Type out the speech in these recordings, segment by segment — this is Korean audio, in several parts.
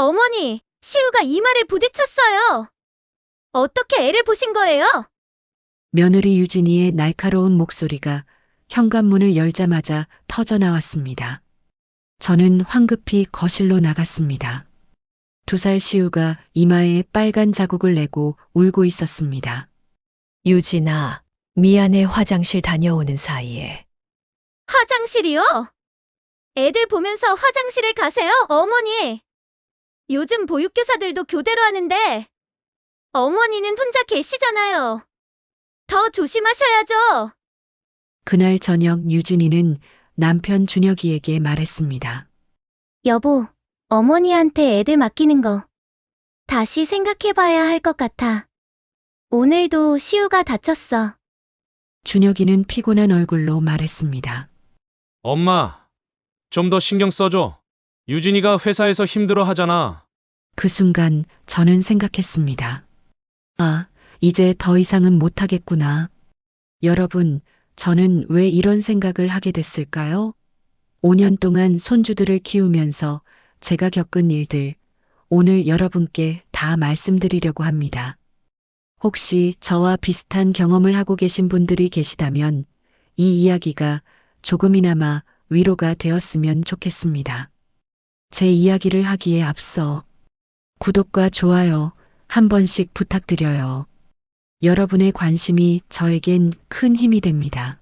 어머니, 시우가 이마를 부딪혔어요. 어떻게 애를 보신 거예요? 며느리 유진이의 날카로운 목소리가 현관문을 열자마자 터져 나왔습니다. 저는 황급히 거실로 나갔습니다. 2살 시우가 이마에 빨간 자국을 내고 울고 있었습니다. 유진아, 미안해 화장실 다녀오는 사이에. 화장실이요? 애들 보면서 화장실을 가세요, 어머니. 요즘 보육교사들도 교대로 하는데 어머니는 혼자 계시잖아요. 더 조심하셔야죠. 그날 저녁 유진이는 남편 준혁이에게 말했습니다. 여보, 어머니한테 애들 맡기는 거 다시 생각해봐야 할 것 같아. 오늘도 시우가 다쳤어. 준혁이는 피곤한 얼굴로 말했습니다. 엄마, 좀 더 신경 써줘. 유진이가 회사에서 힘들어 하잖아. 그 순간 저는 생각했습니다. 아, 이제 더 이상은 못하겠구나. 여러분, 저는 왜 이런 생각을 하게 됐을까요? 5년 동안 손주들을 키우면서 제가 겪은 일들, 오늘 여러분께 다 말씀드리려고 합니다. 혹시 저와 비슷한 경험을 하고 계신 분들이 계시다면 이 이야기가 조금이나마 위로가 되었으면 좋겠습니다. 제 이야기를 하기에 앞서 구독과 좋아요 한 번씩 부탁드려요. 여러분의 관심이 저에겐 큰 힘이 됩니다.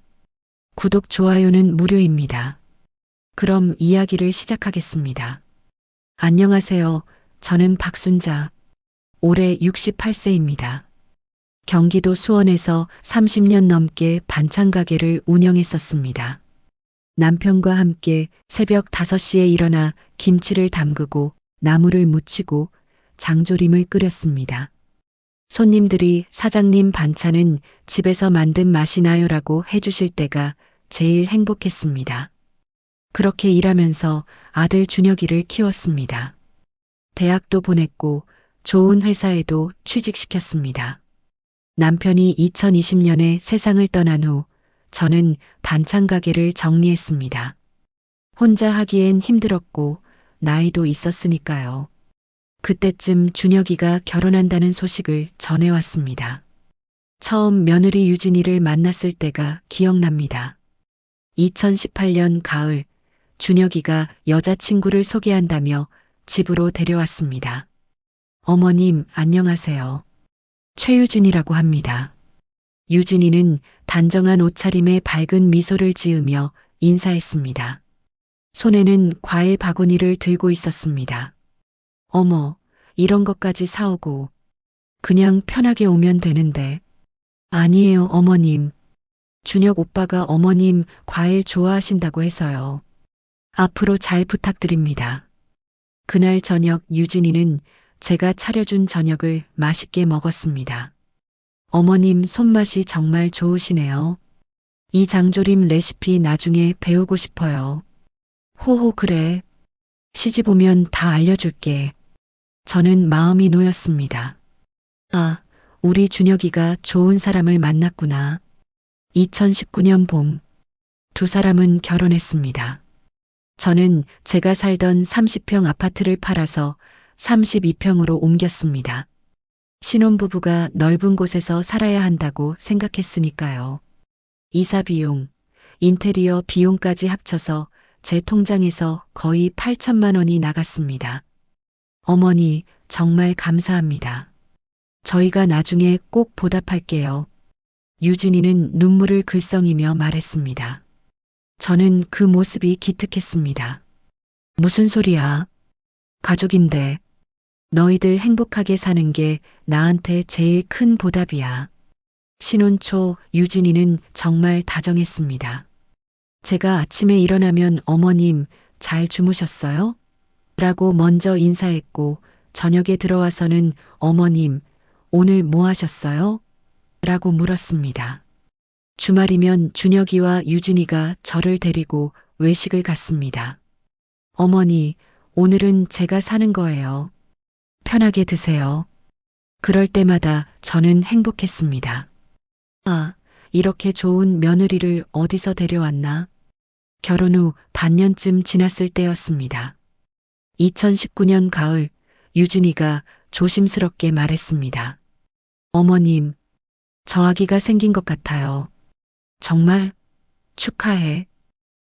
구독, 좋아요는 무료입니다. 그럼 이야기를 시작하겠습니다. 안녕하세요. 저는 박순자. 올해 68세입니다. 경기도 수원에서 30년 넘게 반찬 가게를 운영했었습니다. 남편과 함께 새벽 5시에 일어나 김치를 담그고 나물을 무치고 장조림을 끓였습니다. 손님들이 사장님 반찬은 집에서 만든 맛이 나요라고 해주실 때가 제일 행복했습니다. 그렇게 일하면서 아들 준혁이를 키웠습니다. 대학도 보냈고 좋은 회사에도 취직시켰습니다. 남편이 2020년에 세상을 떠난 후 저는 반찬 가게를 정리했습니다. 혼자 하기엔 힘들었고 나이도 있었으니까요. 그때쯤 준혁이가 결혼한다는 소식을 전해왔습니다. 처음 며느리 유진이를 만났을 때가 기억납니다. 2018년 가을, 준혁이가 여자친구를 소개한다며 집으로 데려왔습니다. 어머님, 안녕하세요. 최유진이라고 합니다. 유진이는 단정한 옷차림에 밝은 미소를 지으며 인사했습니다. 손에는 과일 바구니를 들고 있었습니다. 어머, 이런 것까지 사오고 그냥 편하게 오면 되는데. 아니에요, 어머님. 준혁 오빠가 어머님 과일 좋아하신다고 해서요. 앞으로 잘 부탁드립니다. 그날 저녁 유진이는 제가 차려준 저녁을 맛있게 먹었습니다. 어머님 손맛이 정말 좋으시네요. 이 장조림 레시피 나중에 배우고 싶어요. 호호, 그래. 시집 오면 다 알려줄게. 저는 마음이 놓였습니다. 아, 우리 준혁이가 좋은 사람을 만났구나. 2019년 봄, 2사람은 결혼했습니다. 저는 제가 살던 30평 아파트를 팔아서 32평으로 옮겼습니다. 신혼부부가 넓은 곳에서 살아야 한다고 생각했으니까요. 이사 비용, 인테리어 비용까지 합쳐서 제 통장에서 거의 8천만 원이 나갔습니다. 어머니, 정말 감사합니다. 저희가 나중에 꼭 보답할게요. 유진이는 눈물을 글썽이며 말했습니다. 저는 그 모습이 기특했습니다. 무슨 소리야? 가족인데 너희들 행복하게 사는 게 나한테 제일 큰 보답이야. 신혼 초 유진이는 정말 다정했습니다. 제가 아침에 일어나면 어머님 잘 주무셨어요? 라고 먼저 인사했고 저녁에 들어와서는 어머님 오늘 뭐 하셨어요? 라고 물었습니다. 주말이면 준혁이와 유진이가 저를 데리고 외식을 갔습니다. 어머니, 오늘은 제가 사는 거예요. 편하게 드세요. 그럴 때마다 저는 행복했습니다. 아, 이렇게 좋은 며느리를 어디서 데려왔나? 결혼 후 반년쯤 지났을 때였습니다. 2019년 가을, 유진이가 조심스럽게 말했습니다. 어머님, 저 아기가 생긴 것 같아요. 정말 축하해.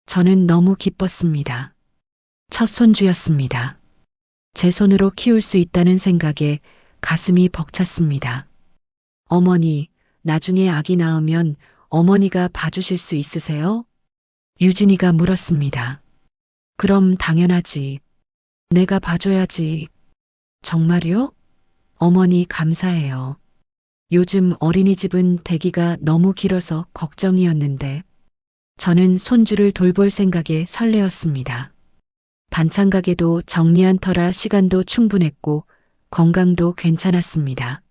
저는 너무 기뻤습니다. 첫 손주였습니다. 제 손으로 키울 수 있다는 생각에 가슴이 벅찼습니다. 어머니, 나중에 아기 낳으면 어머니가 봐주실 수 있으세요? 유진이가 물었습니다. 그럼 당연하지. 내가 봐줘야지. 정말요? 어머니 감사해요. 요즘 어린이집은 대기가 너무 길어서 걱정이었는데 저는 손주를 돌볼 생각에 설레었습니다. 반찬 가게도 정리한 터라 시간도 충분했고 건강도 괜찮았습니다.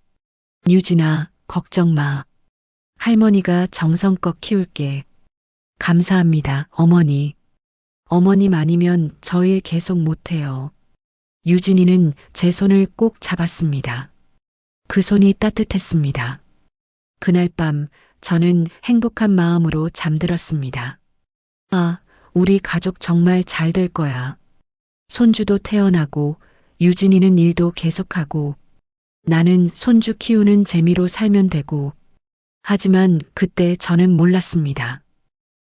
유진아, 걱정 마. 할머니가 정성껏 키울게. 감사합니다, 어머니. 어머님 아니면 저 일 계속 못해요. 유진이는 제 손을 꼭 잡았습니다. 그 손이 따뜻했습니다. 그날 밤 저는 행복한 마음으로 잠들었습니다. 아, 우리 가족 정말 잘 될 거야. 손주도 태어나고 유진이는 일도 계속하고 나는 손주 키우는 재미로 살면 되고. 하지만 그때 저는 몰랐습니다.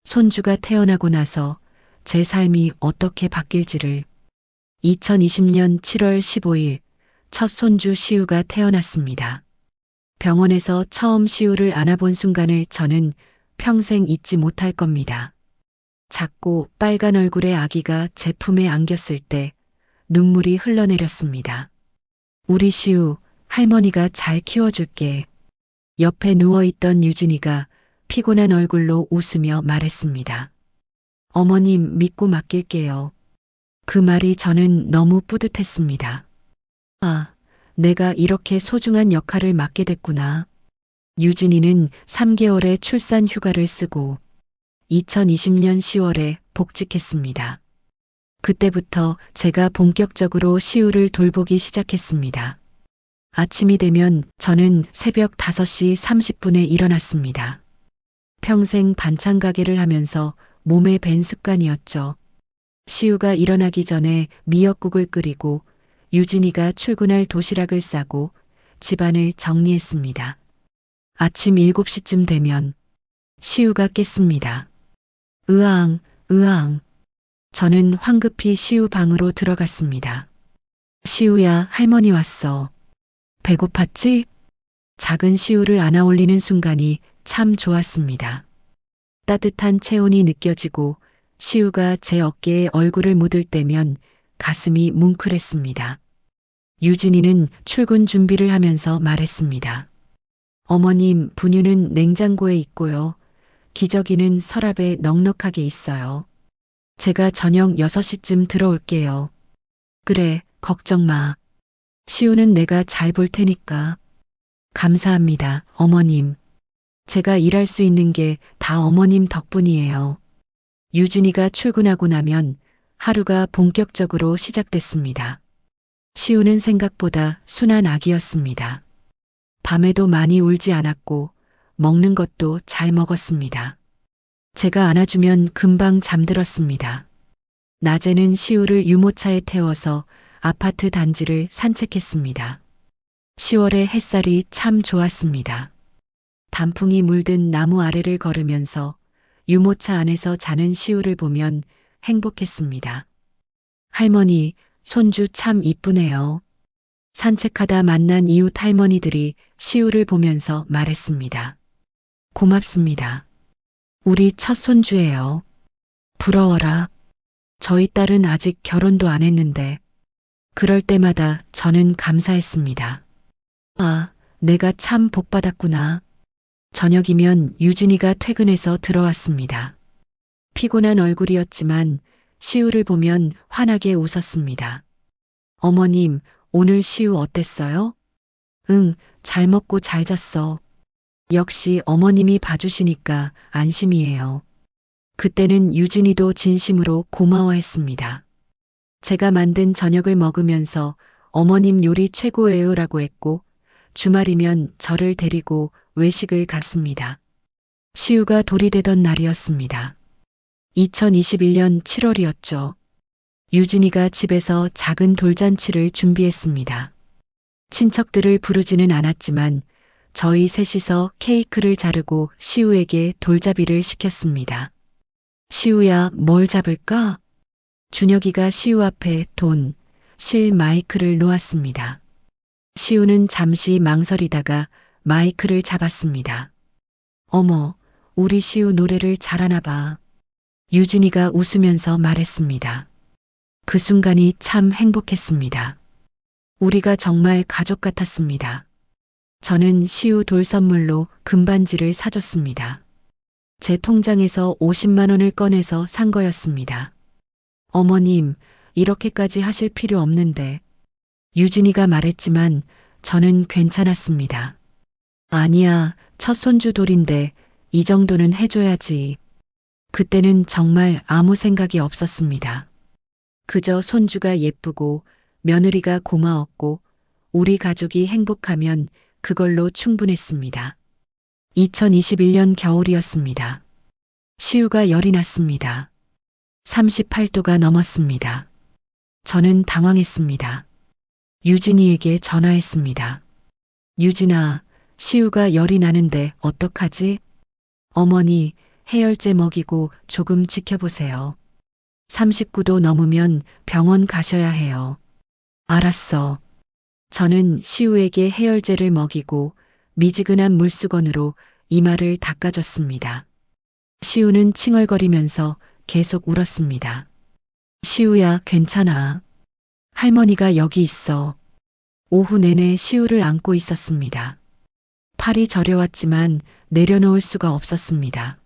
손주가 태어나고 나서 제 삶이 어떻게 바뀔지를. 2020년 7월 15일 첫 손주 시우가 태어났습니다. 병원에서 처음 시우를 안아본 순간을 저는 평생 잊지 못할 겁니다. 작고 빨간 얼굴의 아기가 제 품에 안겼을 때 눈물이 흘러내렸습니다. 우리 시우, 할머니가 잘 키워줄게. 옆에 누워있던 유진이가 피곤한 얼굴로 웃으며 말했습니다. 어머님 믿고 맡길게요. 그 말이 저는 너무 뿌듯했습니다. 아, 내가 이렇게 소중한 역할을 맡게 됐구나. 유진이는 3개월의 출산 휴가를 쓰고 2020년 10월에 복직했습니다. 그때부터 제가 본격적으로 시우를 돌보기 시작했습니다. 아침이 되면 저는 새벽 5시 30분에 일어났습니다. 평생 반찬 가게를 하면서 몸에 밴 습관이었죠. 시우가 일어나기 전에 미역국을 끓이고 유진이가 출근할 도시락을 싸고 집안을 정리했습니다. 아침 7시쯤 되면 시우가 깼습니다. 으앙, 으앙. 저는 황급히 시우 방으로 들어갔습니다. 시우야, 할머니 왔어. 배고팠지? 작은 시우를 안아 올리는 순간이 참 좋았습니다. 따뜻한 체온이 느껴지고 시우가 제 어깨에 얼굴을 묻을 때면 가슴이 뭉클했습니다. 유진이는 출근 준비를 하면서 말했습니다. 어머님, 분유는 냉장고에 있고요. 기저귀는 서랍에 넉넉하게 있어요. 제가 저녁 6시쯤 들어올게요. 그래, 걱정 마. 시우는 내가 잘 볼 테니까. 감사합니다, 어머님. 제가 일할 수 있는 게 다 어머님 덕분이에요. 유진이가 출근하고 나면 하루가 본격적으로 시작됐습니다. 시우는 생각보다 순한 아기였습니다. 밤에도 많이 울지 않았고 먹는 것도 잘 먹었습니다. 제가 안아주면 금방 잠들었습니다. 낮에는 시우를 유모차에 태워서 아파트 단지를 산책했습니다. 10월의 햇살이 참 좋았습니다. 단풍이 물든 나무 아래를 걸으면서 유모차 안에서 자는 시우를 보면 행복했습니다. 할머니, 손주 참 이쁘네요. 산책하다 만난 이웃 할머니들이 시우를 보면서 말했습니다. 고맙습니다. 우리 첫 손주예요. 부러워라. 저희 딸은 아직 결혼도 안 했는데. 그럴 때마다 저는 감사했습니다. 아, 내가 참 복받았구나. 저녁이면 유진이가 퇴근해서 들어왔습니다. 피곤한 얼굴이었지만 시우를 보면 환하게 웃었습니다. 어머님, 오늘 시우 어땠어요? 응, 잘 먹고 잘 잤어. 역시 어머님이 봐주시니까 안심이에요. 그때는 유진이도 진심으로 고마워했습니다. 제가 만든 저녁을 먹으면서 어머님 요리 최고예요라고 했고 주말이면 저를 데리고 외식을 갔습니다. 시우가 돌이 되던 날이었습니다. 2021년 7월이었죠. 유진이가 집에서 작은 돌잔치를 준비했습니다. 친척들을 부르지는 않았지만 저희 셋이서 케이크를 자르고 시우에게 돌잡이를 시켰습니다. 시우야, 뭘 잡을까? 준혁이가 시우 앞에 돈, 실 마이크를 놓았습니다. 시우는 잠시 망설이다가 마이크를 잡았습니다. 어머, 우리 시우 노래를 잘하나 봐. 유진이가 웃으면서 말했습니다. 그 순간이 참 행복했습니다. 우리가 정말 가족 같았습니다. 저는 시우 돌 선물로 금반지를 사줬습니다. 제 통장에서 50만 원을 꺼내서 산 거였습니다. 어머님, 이렇게까지 하실 필요 없는데. 유진이가 말했지만 저는 괜찮았습니다. 아니야, 첫 손주 돌인데 이 정도는 해줘야지. 그때는 정말 아무 생각이 없었습니다. 그저 손주가 예쁘고 며느리가 고마웠고 우리 가족이 행복하면 그걸로 충분했습니다. 2021년 겨울이었습니다. 시우가 열이 났습니다. 38도가 넘었습니다. 저는 당황했습니다. 유진이에게 전화했습니다. 유진아, 시우가 열이 나는데 어떡하지? 어머니, 해열제 먹이고 조금 지켜보세요. 39도 넘으면 병원 가셔야 해요. 알았어. 저는 시우에게 해열제를 먹이고 미지근한 물수건으로 이마를 닦아줬습니다. 시우는 칭얼거리면서 계속 울었습니다. 시우야, 괜찮아. 할머니가 여기 있어. 오후 내내 시우를 안고 있었습니다. 팔이 저려왔지만 내려놓을 수가 없었습니다.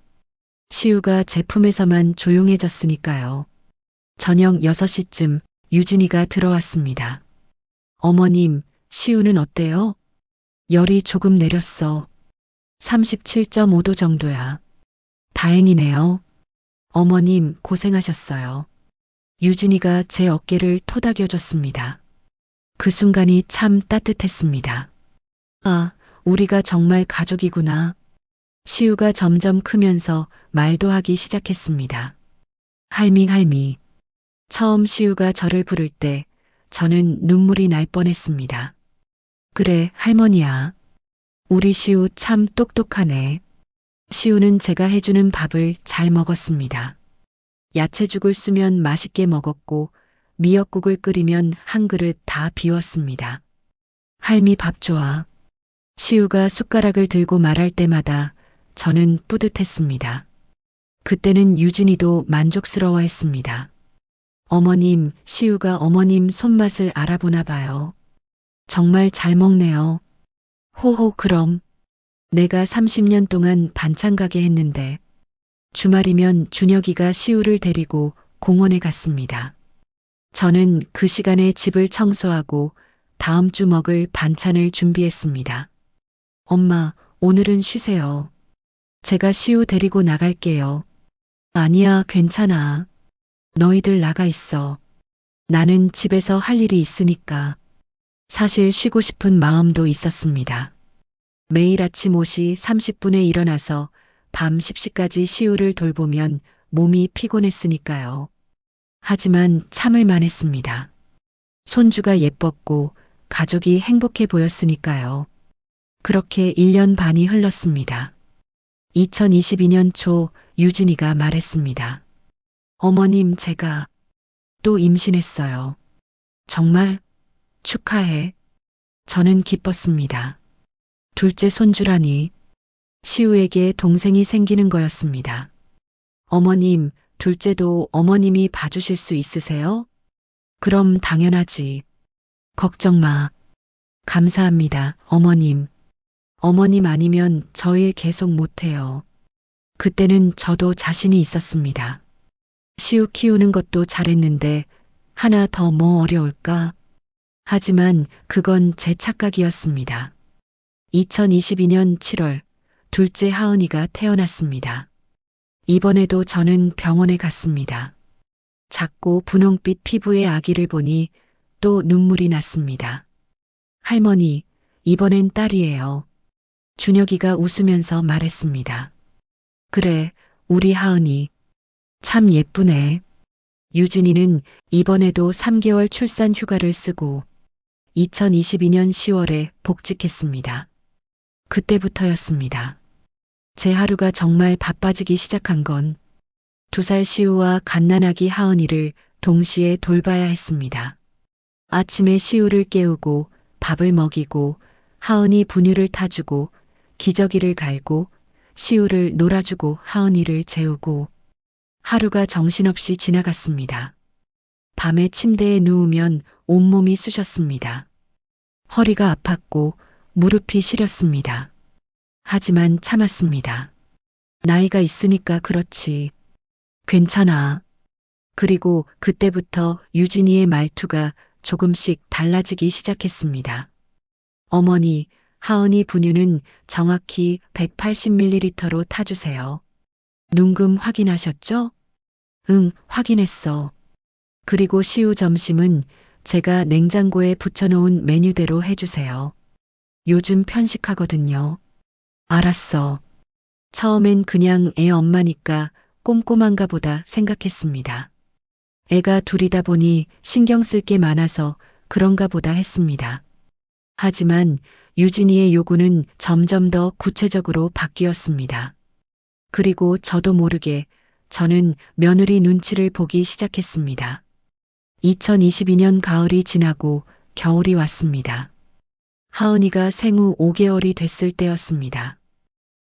시우가 제 품에서만 조용해졌으니까요. 저녁 6시쯤 유진이가 들어왔습니다. 어머님, 시우는 어때요? 열이 조금 내렸어. 37.5도 정도야. 다행이네요. 어머님, 고생하셨어요. 유진이가 제 어깨를 토닥여줬습니다. 그 순간이 참 따뜻했습니다. 아, 우리가 정말 가족이구나. 시우가 점점 크면서 말도 하기 시작했습니다. 할미. 처음 시우가 저를 부를 때 저는 눈물이 날 뻔했습니다. 그래, 할머니야. 우리 시우 참 똑똑하네. 시우는 제가 해주는 밥을 잘 먹었습니다. 야채죽을 쓰면 맛있게 먹었고 미역국을 끓이면 한 그릇 다 비웠습니다. 할미 밥 좋아. 시우가 숟가락을 들고 말할 때마다 저는 뿌듯했습니다. 그때는 유진이도 만족스러워했습니다. 어머님, 시우가 어머님 손맛을 알아보나 봐요. 정말 잘 먹네요. 호호, 그럼. 내가 30년 동안 반찬 가게 했는데 주말이면 준혁이가 시우를 데리고 공원에 갔습니다. 저는 그 시간에 집을 청소하고 다음 주 먹을 반찬을 준비했습니다. 엄마, 오늘은 쉬세요. 제가 시우 데리고 나갈게요. 아니야, 괜찮아. 너희들 나가 있어. 나는 집에서 할 일이 있으니까. 사실 쉬고 싶은 마음도 있었습니다. 매일 아침 5시 30분에 일어나서 밤 10시까지 시우를 돌보면 몸이 피곤했으니까요. 하지만 참을만 했습니다. 손주가 예뻤고 가족이 행복해 보였으니까요. 그렇게 1년 반이 흘렀습니다. 2022년 초 유진이가 말했습니다. 어머님, 제가 또 임신했어요. 정말? 축하해. 저는 기뻤습니다. 둘째 손주라니. 시우에게 동생이 생기는 거였습니다. 어머님, 둘째도 어머님이 봐주실 수 있으세요? 그럼 당연하지. 걱정 마. 감사합니다, 어머님. 어머님 아니면 저 일 계속 못해요. 그때는 저도 자신이 있었습니다. 시우 키우는 것도 잘했는데 하나 더 뭐 어려울까? 하지만 그건 제 착각이었습니다. 2022년 7월 둘째 하은이가 태어났습니다. 이번에도 저는 병원에 갔습니다. 작고 분홍빛 피부의 아기를 보니 또 눈물이 났습니다. 할머니, 이번엔 딸이에요. 준혁이가 웃으면서 말했습니다. 그래, 우리 하은이. 참 예쁘네. 유진이는 이번에도 3개월 출산 휴가를 쓰고 2022년 10월에 복직했습니다. 그때부터였습니다. 제 하루가 정말 바빠지기 시작한 건 2살 시우와 갓난아기 하은이를 동시에 돌봐야 했습니다. 아침에 시우를 깨우고 밥을 먹이고 하은이 분유를 타주고 기저귀를 갈고 시우를 놀아주고 하은이를 재우고 하루가 정신없이 지나갔습니다. 밤에 침대에 누우면 온몸이 쑤셨습니다. 허리가 아팠고 무릎이 시렸습니다. 하지만 참았습니다. 나이가 있으니까 그렇지. 괜찮아. 그리고 그때부터 유진이의 말투가 조금씩 달라지기 시작했습니다. 어머니, 하은이 분유는 정확히 180ml로 타주세요. 눈금 확인하셨죠? 응, 확인했어. 그리고 시우 점심은 제가 냉장고에 붙여놓은 메뉴대로 해주세요. 요즘 편식하거든요. 알았어. 처음엔 그냥 애 엄마니까 꼼꼼한가 보다 생각했습니다. 애가 둘이다 보니 신경 쓸 게 많아서 그런가 보다 했습니다. 하지만 유진이의 요구는 점점 더 구체적으로 바뀌었습니다. 그리고 저도 모르게 저는 며느리 눈치를 보기 시작했습니다. 2022년 가을이 지나고 겨울이 왔습니다. 하은이가 생후 5개월이 됐을 때였습니다.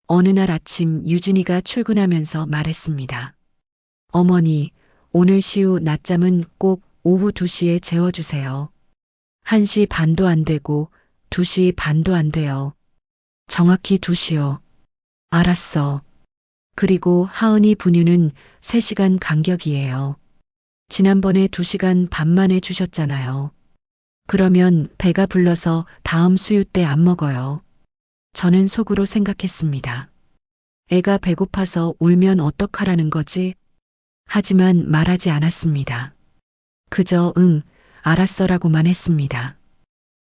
어느 날 아침 유진이가 출근하면서 말했습니다. 어머니, 오늘 시우 낮잠은 꼭 오후 2시에 재워주세요. 1시 반도 안 되고 2시 반도 안 돼요. 정확히 2시요. 알았어. 그리고 하은이 분유는 3시간 간격이에요. 지난번에 2시간 반 만에 주셨잖아요. 그러면 배가 불러서 다음 수유 때 안 먹어요. 저는 속으로 생각했습니다. 애가 배고파서 울면 어떡하라는 거지? 하지만 말하지 않았습니다. 그저 응, 알았어라고만 했습니다.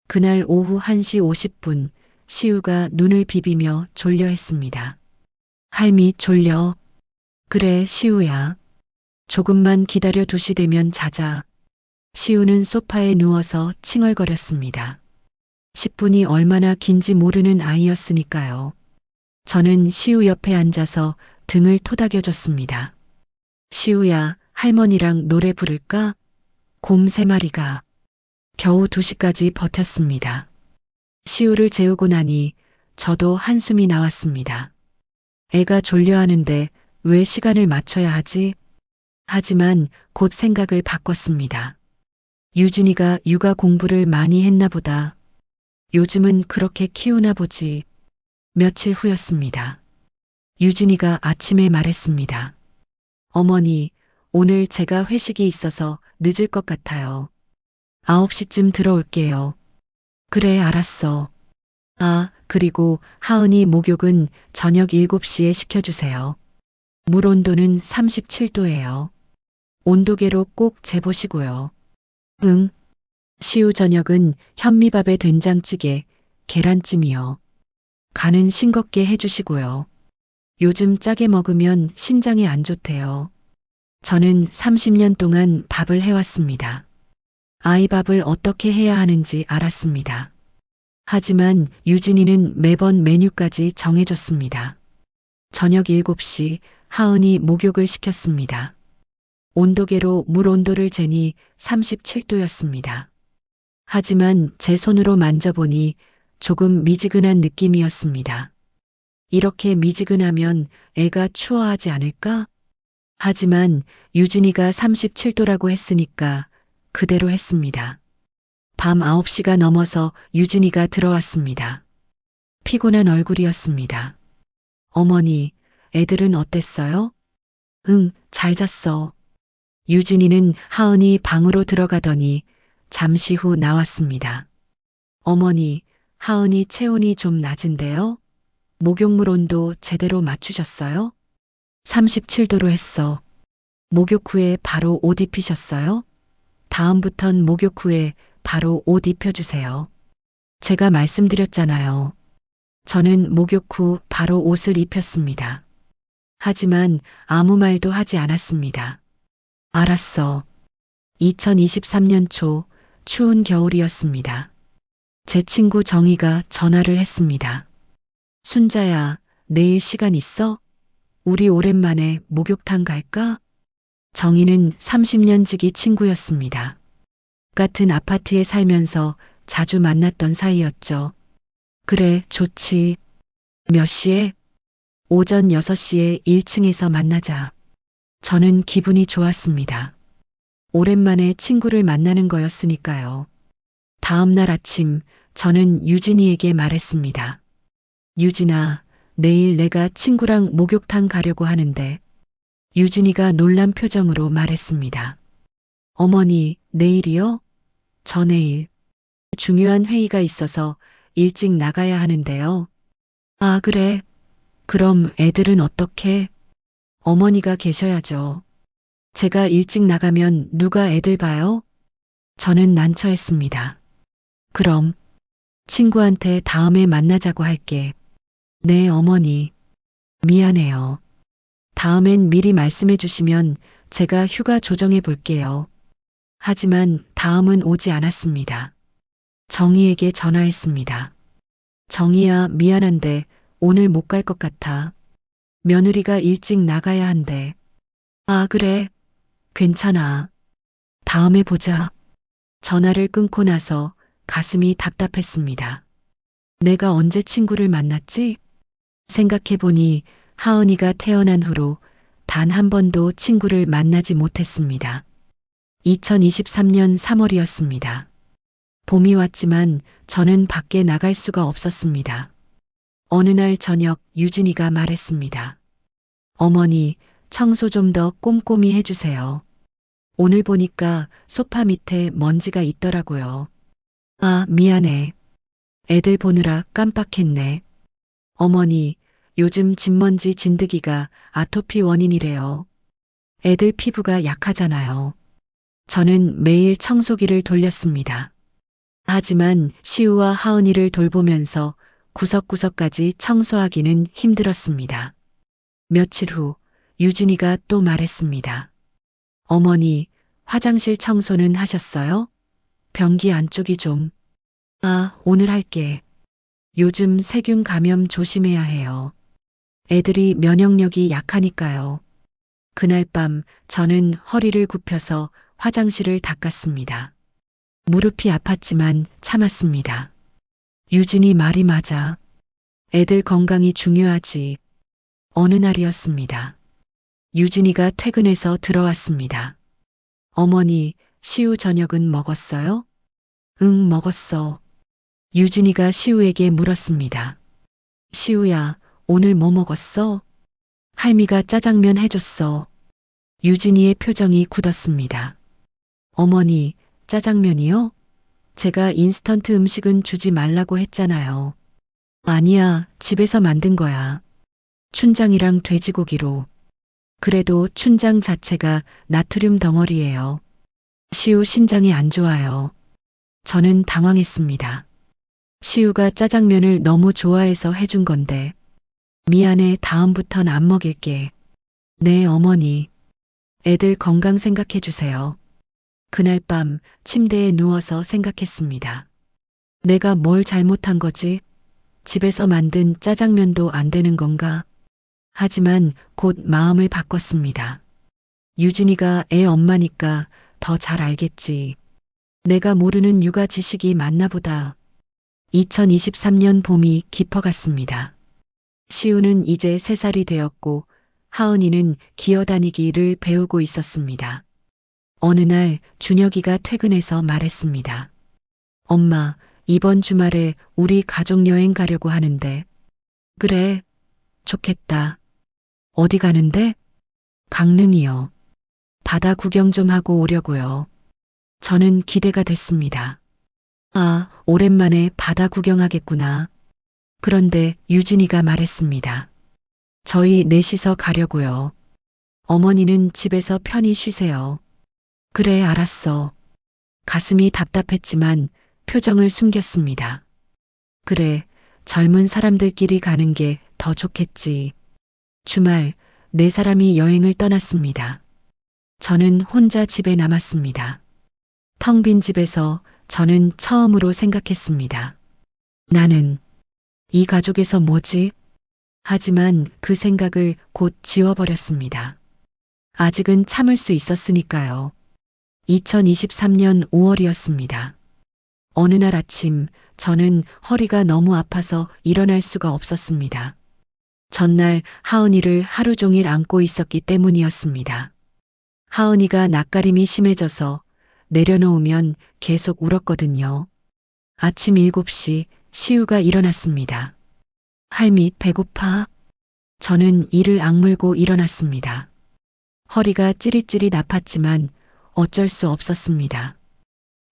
그날 오후 1시 50분 시우가 눈을 비비며 졸려 했습니다. 할미 졸려. 그래 시우야. 조금만 기다려 2시 되면 자자. 시우는 소파에 누워서 칭얼거렸습니다. 10분이 얼마나 긴지 모르는 아이였으니까요. 저는 시우 옆에 앉아서 등을 토닥여줬습니다. 시우야, 할머니랑 노래 부를까? 곰 3마리가. 겨우 2시까지 버텼습니다. 시우를 재우고 나니 저도 한숨이 나왔습니다. 애가 졸려하는데 왜 시간을 맞춰야 하지? 하지만 곧 생각을 바꿨습니다. 유진이가 육아 공부를 많이 했나 보다. 요즘은 그렇게 키우나 보지. 며칠 후였습니다. 유진이가 아침에 말했습니다. 어머니, 오늘 제가 회식이 있어서 늦을 것 같아요. 9시쯤 들어올게요. 그래, 알았어. 아, 그리고 하은이 목욕은 저녁 7시에 시켜주세요. 물 온도는 37도예요. 온도계로 꼭 재보시고요. 응. 시우 저녁은 현미밥에 된장찌개, 계란찜이요. 간은 싱겁게 해주시고요. 요즘 짜게 먹으면 신장에 안 좋대요. 저는 30년 동안 밥을 해왔습니다. 아이 밥을 어떻게 해야 하는지 알았습니다. 하지만 유진이는 매번 메뉴까지 정해줬습니다. 저녁 7시 하은이 목욕을 시켰습니다. 온도계로 물 온도를 재니 37도였습니다. 하지만 제 손으로 만져보니 조금 미지근한 느낌이었습니다. 이렇게 미지근하면 애가 추워하지 않을까? 하지만 유진이가 37도라고 했으니까 그대로 했습니다. 밤 9시가 넘어서 유진이가 들어왔습니다. 피곤한 얼굴이었습니다. 어머니, 애들은 어땠어요? 응, 잘 잤어. 유진이는 하은이 방으로 들어가더니 잠시 후 나왔습니다. 어머니, 하은이 체온이 좀 낮은데요? 목욕물 온도 제대로 맞추셨어요? 37도로 했어. 목욕 후에 바로 옷 입히셨어요? 다음부턴 목욕 후에 바로 옷 입혀주세요. 제가 말씀드렸잖아요. 저는 목욕 후 바로 옷을 입혔습니다. 하지만 아무 말도 하지 않았습니다. 알았어. 2023년 초 추운 겨울이었습니다. 제 친구 정희가 전화를 했습니다. 순자야, 내일 시간 있어? 우리 오랜만에 목욕탕 갈까? 정희는 30년 지기 친구였습니다. 같은 아파트에 살면서 자주 만났던 사이였죠. 그래, 좋지. 몇 시에? 오전 6시에 1층에서 만나자. 저는 기분이 좋았습니다. 오랜만에 친구를 만나는 거였으니까요. 다음 날 아침 저는 유진이에게 말했습니다. 유진아, 내일 내가 친구랑 목욕탕 가려고 하는데. 유진이가 놀란 표정으로 말했습니다. 어머니, 내일이요? 저 내일. 중요한 회의가 있어서 일찍 나가야 하는데요. 아, 그래. 그럼 애들은 어떻게? 어머니가 계셔야죠. 제가 일찍 나가면 누가 애들 봐요? 저는 난처했습니다. 그럼 친구한테 다음에 만나자고 할게. 네, 어머니. 미안해요. 다음엔 미리 말씀해 주시면 제가 휴가 조정해 볼게요. 하지만 다음은 오지 않았습니다. 정희에게 전화했습니다. 정희야, 미안한데 오늘 못 갈 것 같아. 며느리가 일찍 나가야 한대. 아, 그래. 괜찮아. 다음에 보자. 전화를 끊고 나서 가슴이 답답했습니다. 내가 언제 친구를 만났지? 생각해보니 하은이가 태어난 후로 단 한 번도 친구를 만나지 못했습니다. 2023년 3월이었습니다. 봄이 왔지만 저는 밖에 나갈 수가 없었습니다. 어느 날 저녁 유진이가 말했습니다. 어머니, 청소 좀 더 꼼꼼히 해주세요. 오늘 보니까 소파 밑에 먼지가 있더라고요. 아, 미안해. 애들 보느라 깜빡했네. 어머니, 요즘 집먼지 진드기가 아토피 원인이래요. 애들 피부가 약하잖아요. 저는 매일 청소기를 돌렸습니다. 하지만 시우와 하은이를 돌보면서 구석구석까지 청소하기는 힘들었습니다. 며칠 후 유진이가 또 말했습니다. 어머니, 화장실 청소는 하셨어요? 변기 안쪽이 좀. 아, 오늘 할게. 요즘 세균 감염 조심해야 해요. 애들이 면역력이 약하니까요. 그날 밤 저는 허리를 굽혀서 화장실을 닦았습니다. 무릎이 아팠지만 참았습니다. 유진이 말이 맞아. 애들 건강이 중요하지. 어느 날이었습니다. 유진이가 퇴근해서 들어왔습니다. 어머니, 시우 저녁은 먹었어요? 응, 먹었어. 유진이가 시우에게 물었습니다. 시우야, 오늘 뭐 먹었어? 할미가 짜장면 해줬어. 유진이의 표정이 굳었습니다. 어머니, 짜장면이요? 제가 인스턴트 음식은 주지 말라고 했잖아요. 아니야, 집에서 만든 거야. 춘장이랑 돼지고기로. 그래도 춘장 자체가 나트륨 덩어리예요. 시우 신장이 안 좋아요. 저는 당황했습니다. 시우가 짜장면을 너무 좋아해서 해준 건데. 미안해, 다음부턴 안 먹일게. 네, 어머니. 애들 건강 생각해 주세요. 그날 밤 침대에 누워서 생각했습니다. 내가 뭘 잘못한 거지? 집에서 만든 짜장면도 안 되는 건가? 하지만 곧 마음을 바꿨습니다. 유진이가 애 엄마니까 더 잘 알겠지. 내가 모르는 육아 지식이 많나 보다. 2023년 봄이 깊어갔습니다. 시우는 이제 3살이 되었고 하은이는 기어다니기를 배우고 있었습니다. 어느 날 준혁이가 퇴근해서 말했습니다. 엄마, 이번 주말에 우리 가족여행 가려고 하는데. 그래, 좋겠다. 어디 가는데? 강릉이요. 바다 구경 좀 하고 오려고요. 저는 기대가 됐습니다. 아, 오랜만에 바다 구경하겠구나. 그런데 유진이가 말했습니다. 저희 넷이서 가려고요. 어머니는 집에서 편히 쉬세요. 그래, 알았어. 가슴이 답답했지만 표정을 숨겼습니다. 그래, 젊은 사람들끼리 가는 게 더 좋겠지. 주말 4사람이 여행을 떠났습니다. 저는 혼자 집에 남았습니다. 텅 빈 집에서 저는 처음으로 생각했습니다. 나는 이 가족에서 뭐지? 하지만 그 생각을 곧 지워버렸습니다. 아직은 참을 수 있었으니까요. 2023년 5월이었습니다. 어느 날 아침 저는 허리가 너무 아파서 일어날 수가 없었습니다. 전날 하은이를 하루 종일 안고 있었기 때문이었습니다. 하은이가 낯가림이 심해져서 내려놓으면 계속 울었거든요. 아침 7시 시우가 일어났습니다. 할미 배고파? 저는 이를 악물고 일어났습니다. 허리가 찌릿찌릿 아팠지만 어쩔 수 없었습니다.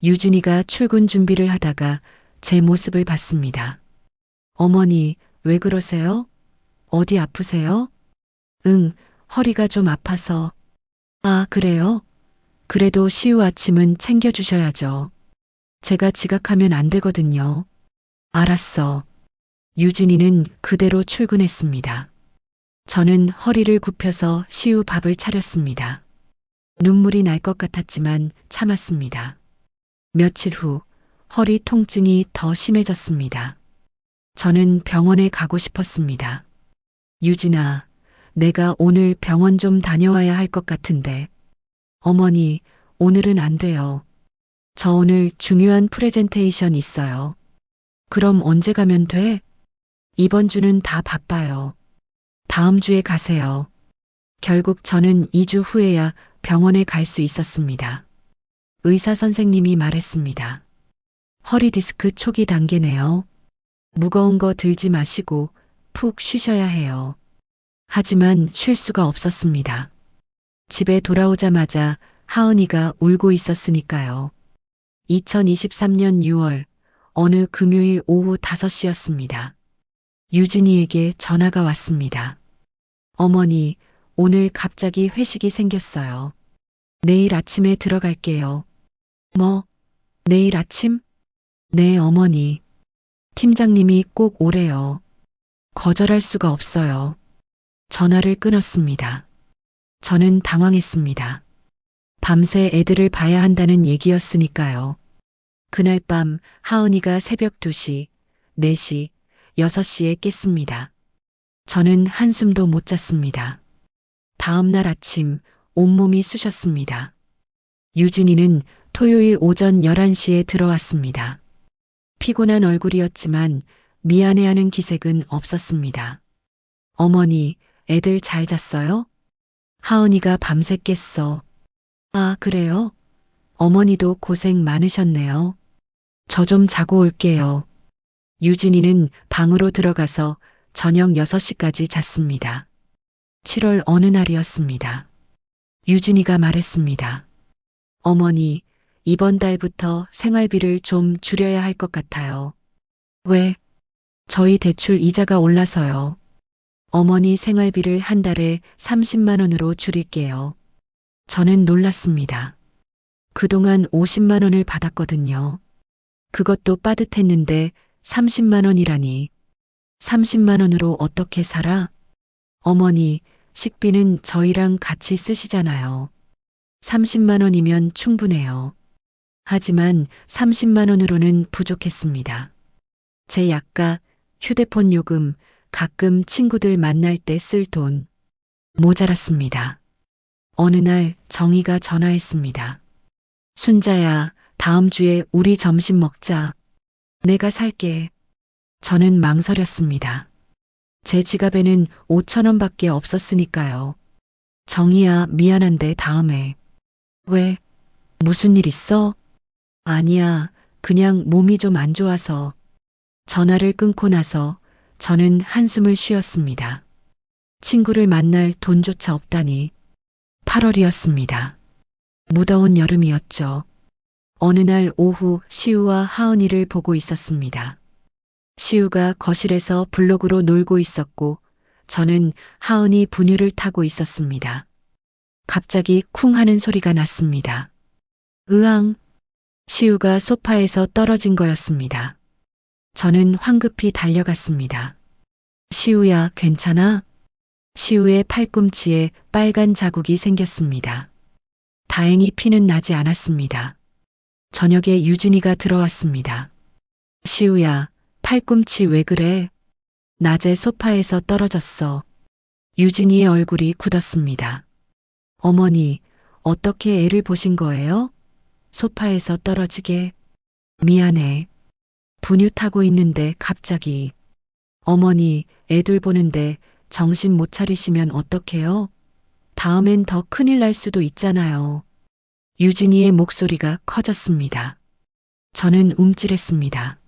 유진이가 출근 준비를 하다가 제 모습을 봤습니다. 어머니, 왜 그러세요? 어디 아프세요? 응, 허리가 좀 아파서. 아, 그래요? 그래도 시우 아침은 챙겨주셔야죠. 제가 지각하면 안 되거든요. 알았어. 유진이는 그대로 출근했습니다. 저는 허리를 굽혀서 시우 밥을 차렸습니다. 눈물이 날 것 같았지만 참았습니다. 며칠 후 허리 통증이 더 심해졌습니다. 저는 병원에 가고 싶었습니다. 유진아, 내가 오늘 병원 좀 다녀와야 할 것 같은데. 어머니, 오늘은 안 돼요. 저 오늘 중요한 프레젠테이션 있어요. 그럼 언제 가면 돼? 이번 주는 다 바빠요. 다음 주에 가세요. 결국 저는 2주 후에야 병원에 갈 수 있었습니다. 의사 선생님이 말했습니다. 허리 디스크 초기 단계네요. 무거운 거 들지 마시고 푹 쉬셔야 해요. 하지만 쉴 수가 없었습니다. 집에 돌아오자마자 하은이가 울고 있었으니까요. 2023년 6월 어느 금요일 오후 5시였습니다. 유진이에게 전화가 왔습니다. 어머니, 오늘 갑자기 회식이 생겼어요. 내일 아침에 들어갈게요. 뭐? 내일 아침? 네, 어머니. 팀장님이 꼭 오래요. 거절할 수가 없어요. 전화를 끊었습니다. 저는 당황했습니다. 밤새 애들을 봐야 한다는 얘기였으니까요. 그날 밤 하은이가 새벽 2시, 4시, 6시에 깼습니다. 저는 한숨도 못 잤습니다. 다음 날 아침 온몸이 쑤셨습니다. 유진이는 토요일 오전 11시에 들어왔습니다. 피곤한 얼굴이었지만 미안해하는 기색은 없었습니다. 어머니, 애들 잘 잤어요? 하은이가 밤새 깼어. 아, 그래요? 어머니도 고생 많으셨네요. 저 좀 자고 올게요. 유진이는 방으로 들어가서 저녁 6시까지 잤습니다. 7월 어느 날이었습니다. 유진이가 말했습니다. 어머니, 이번 달부터 생활비를 좀 줄여야 할 것 같아요. 왜? 저희 대출 이자가 올라서요. 어머니 생활비를 한 달에 30만 원으로 줄일게요. 저는 놀랐습니다. 그동안 50만 원을 받았거든요. 그것도 빠듯했는데 30만 원이라니. 30만 원으로 어떻게 살아? 어머니, 식비는 저희랑 같이 쓰시잖아요. 30만 원이면 충분해요. 하지만 30만 원으로는 부족했습니다. 제 약가, 휴대폰 요금, 가끔 친구들 만날 때 쓸 돈. 모자랐습니다. 어느 날 정희가 전화했습니다. 순자야, 다음 주에 우리 점심 먹자. 내가 살게. 저는 망설였습니다. 제 지갑에는 5천 원밖에 없었으니까요. 정희야, 미안한데 다음에. 왜? 무슨 일 있어? 아니야, 그냥 몸이 좀 안 좋아서. 전화를 끊고 나서 저는 한숨을 쉬었습니다. 친구를 만날 돈조차 없다니. 8월이었습니다. 무더운 여름이었죠. 어느 날 오후 시우와 하은이를 보고 있었습니다. 시우가 거실에서 블록으로 놀고 있었고 저는 하은이 분유를 타고 있었습니다. 갑자기 쿵 하는 소리가 났습니다. 으앙! 시우가 소파에서 떨어진 거였습니다. 저는 황급히 달려갔습니다. 시우야, 괜찮아? 시우의 팔꿈치에 빨간 자국이 생겼습니다. 다행히 피는 나지 않았습니다. 저녁에 유진이가 들어왔습니다. 시우야, 팔꿈치 왜 그래? 낮에 소파에서 떨어졌어. 유진이의 얼굴이 굳었습니다. 어머니, 어떻게 애를 보신 거예요? 소파에서 떨어지게. 미안해. 분유 타고 있는데 갑자기. 어머니, 애들 보는데 정신 못 차리시면 어떡해요? 다음엔 더 큰일 날 수도 있잖아요. 유진이의 목소리가 커졌습니다. 저는 움찔했습니다.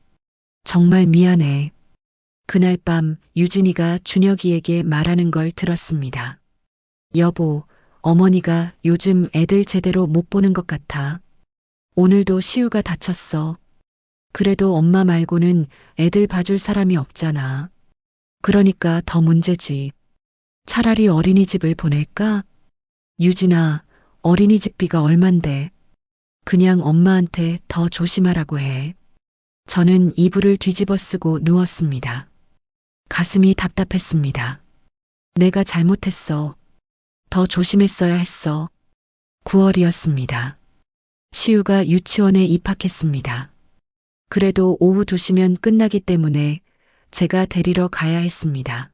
정말 미안해. 그날 밤 유진이가 준혁이에게 말하는 걸 들었습니다. 여보, 어머니가 요즘 애들 제대로 못 보는 것 같아. 오늘도 시우가 다쳤어. 그래도 엄마 말고는 애들 봐줄 사람이 없잖아. 그러니까 더 문제지. 차라리 어린이집을 보낼까? 유진아, 어린이집비가 얼만데. 그냥 엄마한테 더 조심하라고 해. 저는 이불을 뒤집어 쓰고 누웠습니다. 가슴이 답답했습니다. 내가 잘못했어. 더 조심했어야 했어. 9월이었습니다. 시우가 유치원에 입학했습니다. 그래도 오후 2시면 끝나기 때문에 제가 데리러 가야 했습니다.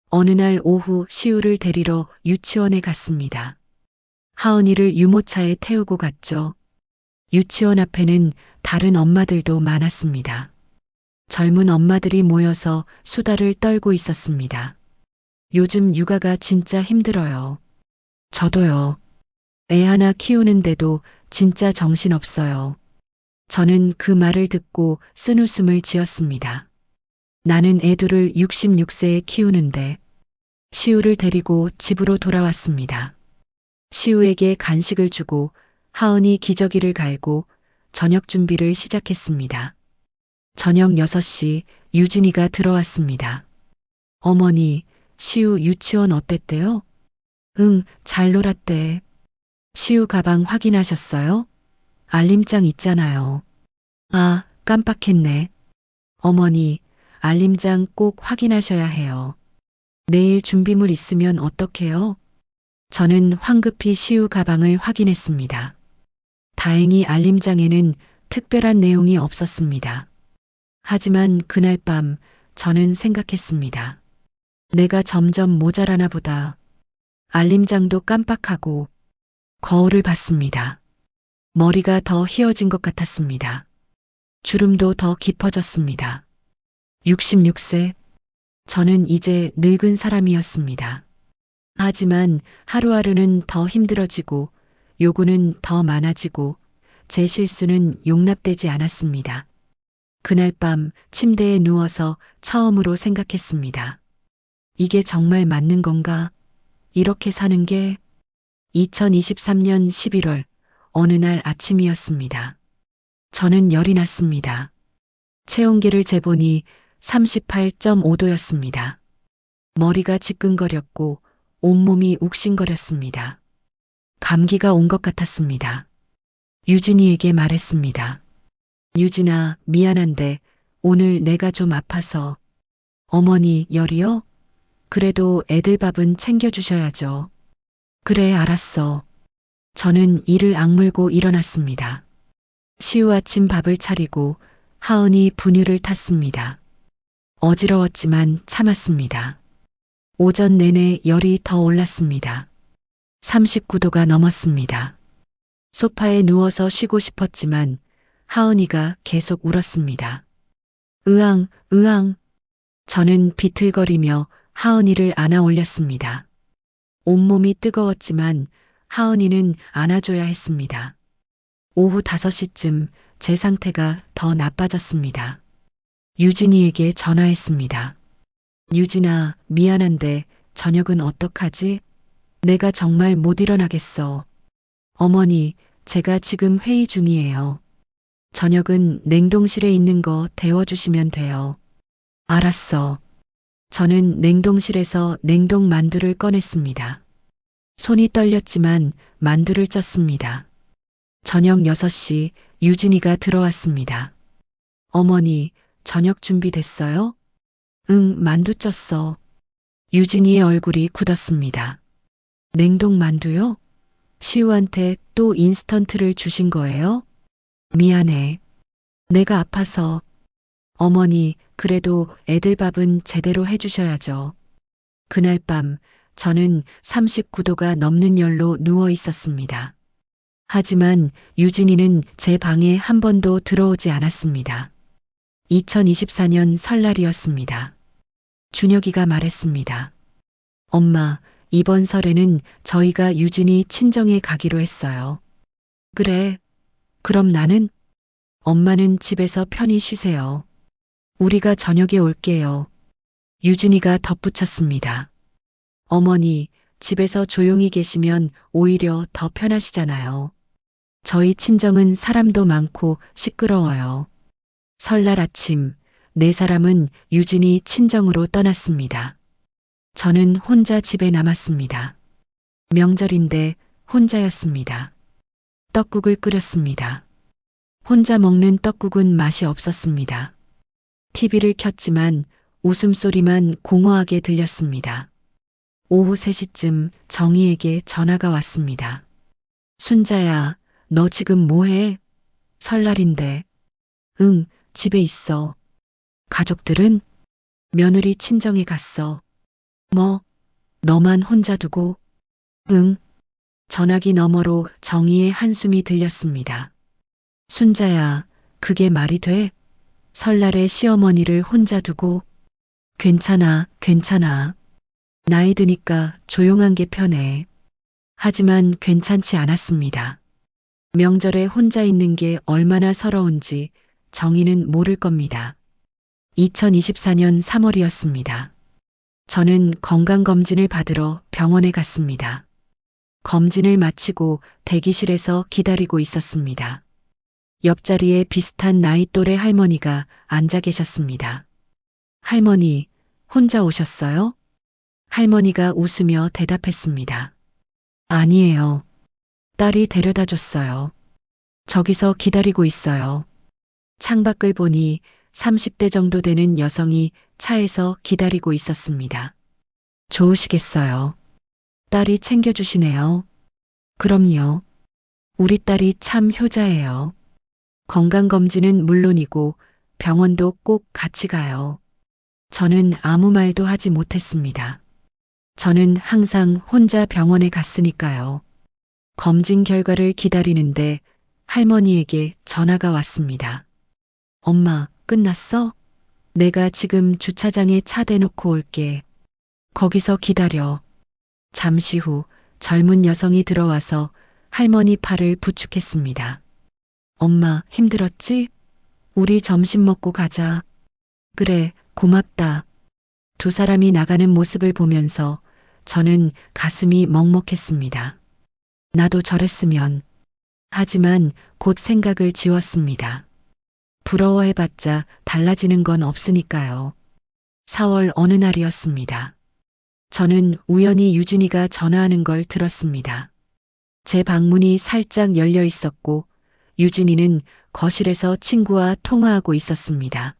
어느 날 오후 시우를 데리러 유치원에 갔습니다. 하은이를 유모차에 태우고 갔죠. 유치원 앞에는 다른 엄마들도 많았습니다. 젊은 엄마들이 모여서 수다를 떨고 있었습니다. 요즘 육아가 진짜 힘들어요. 저도요. 애 하나 키우는데도 진짜 정신없어요. 저는 그 말을 듣고 쓴웃음을 지었습니다. 나는 애 둘을 66세에 키우는데. 시우를 데리고 집으로 돌아왔습니다. 시우에게 간식을 주고 하은이 기저귀를 갈고 저녁 준비를 시작했습니다. 저녁 6시 유진이가 들어왔습니다. 어머니, 시우 유치원 어땠대요? 응, 잘 놀았대. 시우 가방 확인하셨어요? 알림장 있잖아요. 아, 깜빡했네. 어머니, 알림장 꼭 확인하셔야 해요. 내일 준비물 있으면 어떡해요? 저는 황급히 시우 가방을 확인했습니다. 다행히 알림장에는 특별한 내용이 없었습니다. 하지만 그날 밤 저는 생각했습니다. 내가 점점 모자라나 보다. 알림장도 깜빡하고 거울을 봤습니다. 머리가 더 휘어진 것 같았습니다. 주름도 더 깊어졌습니다. 66세. 저는 이제 늙은 사람이었습니다. 하지만 하루하루는 더 힘들어지고 요구는 더 많아지고 제 실수는 용납되지 않았습니다. 그날 밤 침대에 누워서 처음으로 생각했습니다. 이게 정말 맞는 건가? 이렇게 사는 게 2023년 11월 어느 날 아침이었습니다. 저는 열이 났습니다. 체온계를 재보니 38.5도였습니다. 머리가 지끈거렸고 온몸이 욱신거렸습니다. 감기가 온 것 같았습니다. 유진이에게 말했습니다. 유진아, 미안한데 오늘 내가 좀 아파서. 어머니, 열이요? 그래도 애들 밥은 챙겨주셔야죠. 그래, 알았어. 저는 이를 악물고 일어났습니다. 시우 아침 밥을 차리고 하은이 분유를 탔습니다. 어지러웠지만 참았습니다. 오전 내내 열이 더 올랐습니다. 39도가 넘었습니다. 소파에 누워서 쉬고 싶었지만 하은이가 계속 울었습니다. 으앙, 으앙. 저는 비틀거리며 하은이를 안아 올렸습니다. 온몸이 뜨거웠지만 하은이는 안아줘야 했습니다. 오후 5시쯤 제 상태가 더 나빠졌습니다. 유진이에게 전화했습니다. 유진아, 미안한데 저녁은 어떡하지? 내가 정말 못 일어나겠어. 어머니, 제가 지금 회의 중이에요. 저녁은 냉동실에 있는 거 데워주시면 돼요. 알았어. 저는 냉동실에서 냉동 만두를 꺼냈습니다. 손이 떨렸지만 만두를 쪘습니다. 저녁 6시 유진이가 들어왔습니다. 어머니, 저녁 준비됐어요? 응, 만두 쪘어. 유진이의 얼굴이 굳었습니다. 냉동 만두요? 시우한테 또 인스턴트를 주신 거예요? 미안해. 내가 아파서. 어머니, 그래도 애들 밥은 제대로 해주셔야죠. 그날 밤 저는 39도가 넘는 열로 누워 있었습니다. 하지만 유진이는 제 방에 한 번도 들어오지 않았습니다. 2024년 설날이었습니다. 준혁이가 말했습니다. 엄마, 이번 설에는 저희가 유진이 친정에 가기로 했어요. 그래. 그럼 나는? 엄마는 집에서 편히 쉬세요. 우리가 저녁에 올게요. 유진이가 덧붙였습니다. 어머니, 집에서 조용히 계시면 오히려 더 편하시잖아요. 저희 친정은 사람도 많고 시끄러워요. 설날 아침, 네 사람은 유진이 친정으로 떠났습니다. 저는 혼자 집에 남았습니다. 명절인데 혼자였습니다. 떡국을 끓였습니다. 혼자 먹는 떡국은 맛이 없었습니다. TV를 켰지만 웃음소리만 공허하게 들렸습니다. 오후 3시쯤 정희에게 전화가 왔습니다. 순자야, 너 지금 뭐해? 설날인데. 응, 집에 있어. 가족들은? 며느리 친정에 갔어. 뭐? 너만 혼자 두고? 응. 전화기 너머로 정희의 한숨이 들렸습니다. 순자야, 그게 말이 돼? 설날에 시어머니를 혼자 두고? 괜찮아, 괜찮아. 나이 드니까 조용한 게 편해. 하지만 괜찮지 않았습니다. 명절에 혼자 있는 게 얼마나 서러운지 정희는 모를 겁니다. 2024년 3월이었습니다. 저는 건강검진을 받으러 병원에 갔습니다. 검진을 마치고 대기실에서 기다리고 있었습니다. 옆자리에 비슷한 나이 또래 할머니가 앉아 계셨습니다. 할머니, 혼자 오셨어요? 할머니가 웃으며 대답했습니다. 아니에요. 딸이 데려다 줬어요. 저기서 기다리고 있어요. 창밖을 보니 30대 정도 되는 여성이 차에서 기다리고 있었습니다. 좋으시겠어요. 딸이 챙겨주시네요. 그럼요. 우리 딸이 참 효자예요. 건강검진은 물론이고 병원도 꼭 같이 가요. 저는 아무 말도 하지 못했습니다. 저는 항상 혼자 병원에 갔으니까요. 검진 결과를 기다리는데 할머니에게 전화가 왔습니다. 엄마, 끝났어? 내가 지금 주차장에 차 대놓고 올게. 거기서 기다려. 잠시 후 젊은 여성이 들어와서 할머니 팔을 부축했습니다. 엄마, 힘들었지? 우리 점심 먹고 가자. 그래, 고맙다. 두 사람이 나가는 모습을 보면서 저는 가슴이 먹먹했습니다. 나도 저랬으면. 하지만 곧 생각을 지웠습니다. 부러워해봤자 달라지는 건 없으니까요. 4월 어느 날이었습니다. 저는 우연히 유진이가 전화하는 걸 들었습니다. 제 방문이 살짝 열려 있었고 유진이는 거실에서 친구와 통화하고 있었습니다.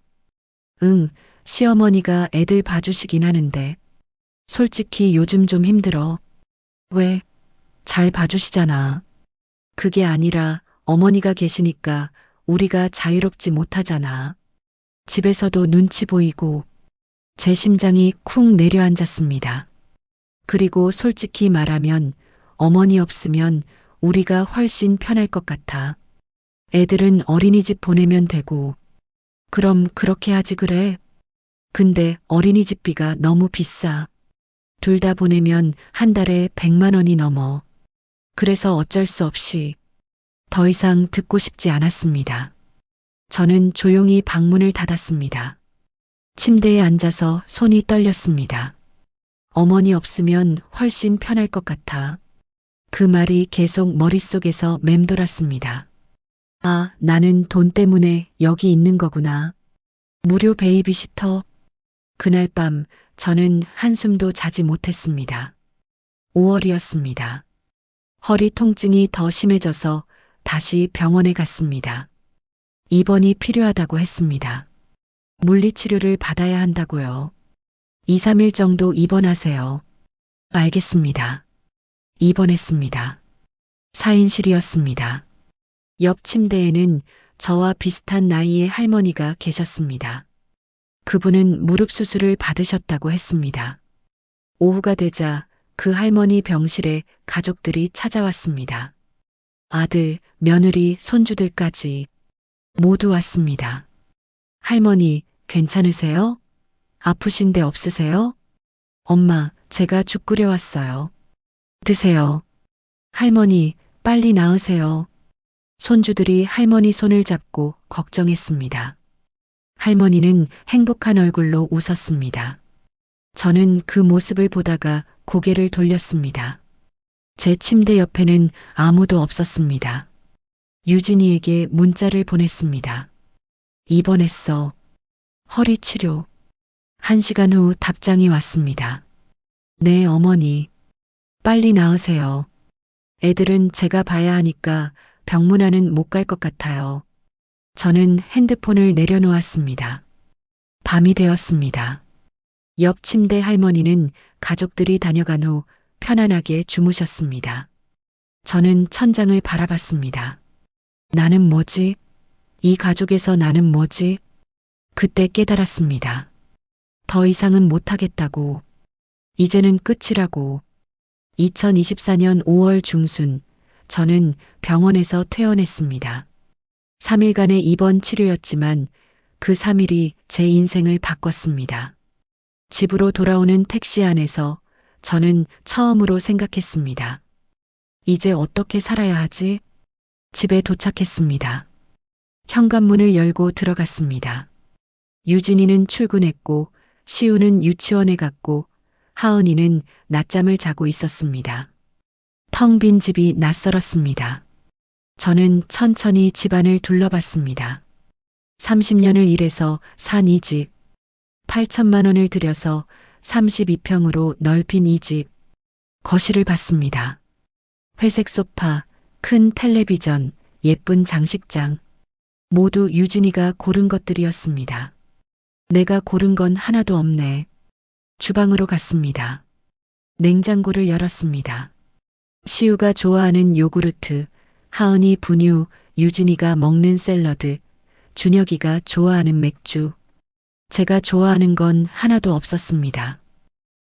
응, 시어머니가 애들 봐주시긴 하는데 솔직히 요즘 좀 힘들어. 왜? 잘 봐주시잖아. 그게 아니라 어머니가 계시니까 우리가 자유롭지 못하잖아. 집에서도 눈치 보이고 제 심장이 쿵 내려앉았습니다. 그리고 솔직히 말하면 어머니 없으면 우리가 훨씬 편할 것 같아. 애들은 어린이집 보내면 되고. 그럼 그렇게 하지 그래. 근데 어린이집비가 너무 비싸. 둘 다 보내면 한 달에 100만 원이 넘어. 그래서 어쩔 수 없이 더 이상 듣고 싶지 않았습니다. 저는 조용히 방문을 닫았습니다. 침대에 앉아서 손이 떨렸습니다. 어머니 없으면 훨씬 편할 것 같아. 그 말이 계속 머릿속에서 맴돌았습니다. 아, 나는 돈 때문에 여기 있는 거구나. 무료 베이비시터. 그날 밤 저는 한숨도 자지 못했습니다. 5월이었습니다. 허리 통증이 더 심해져서 다시 병원에 갔습니다. 입원이 필요하다고 했습니다. 물리치료를 받아야 한다고요. 2, 3일 정도 입원하세요. 알겠습니다. 입원했습니다. 4인실이었습니다. 옆 침대에는 저와 비슷한 나이의 할머니가 계셨습니다. 그분은 무릎 수술을 받으셨다고 했습니다. 오후가 되자 그 할머니 병실에 가족들이 찾아왔습니다. 아들, 며느리, 손주들까지 모두 왔습니다. 할머니, 괜찮으세요? 아프신 데 없으세요? 엄마, 제가 죽 끓여왔어요. 드세요. 할머니, 빨리 나으세요. 손주들이 할머니 손을 잡고 걱정했습니다. 할머니는 행복한 얼굴로 웃었습니다. 저는 그 모습을 보다가 고개를 돌렸습니다. 제 침대 옆에는 아무도 없었습니다. 유진이에게 문자를 보냈습니다. 입원했어. 허리 치료. 1시간 후 답장이 왔습니다. 네, 어머니. 빨리 나으세요. 애들은 제가 봐야 하니까 병문안은 못 갈 것 같아요. 저는 핸드폰을 내려놓았습니다. 밤이 되었습니다. 옆 침대 할머니는 가족들이 다녀간 후 편안하게 주무셨습니다. 저는 천장을 바라봤습니다. 나는 뭐지? 이 가족에서 나는 뭐지? 그때 깨달았습니다. 더 이상은 못하겠다고. 이제는 끝이라고. 2024년 5월 중순, 저는 병원에서 퇴원했습니다. 3일간의 입원 치료였지만 그 3일이 제 인생을 바꿨습니다. 집으로 돌아오는 택시 안에서 저는 처음으로 생각했습니다. 이제 어떻게 살아야 하지? 집에 도착했습니다. 현관문을 열고 들어갔습니다. 유진이는 출근했고 시우는 유치원에 갔고 하은이는 낮잠을 자고 있었습니다. 텅 빈 집이 낯설었습니다. 저는 천천히 집안을 둘러봤습니다. 30년을 일해서 산 이 집, 8천만 원을 들여서 32평으로 넓힌 이 집, 거실을 봤습니다. 회색 소파, 큰 텔레비전, 예쁜 장식장, 모두 유진이가 고른 것들이었습니다. 내가 고른 건 하나도 없네. 주방으로 갔습니다. 냉장고를 열었습니다. 시우가 좋아하는 요구르트, 하은이 분유, 유진이가 먹는 샐러드, 준혁이가 좋아하는 맥주. 제가 좋아하는 건 하나도 없었습니다.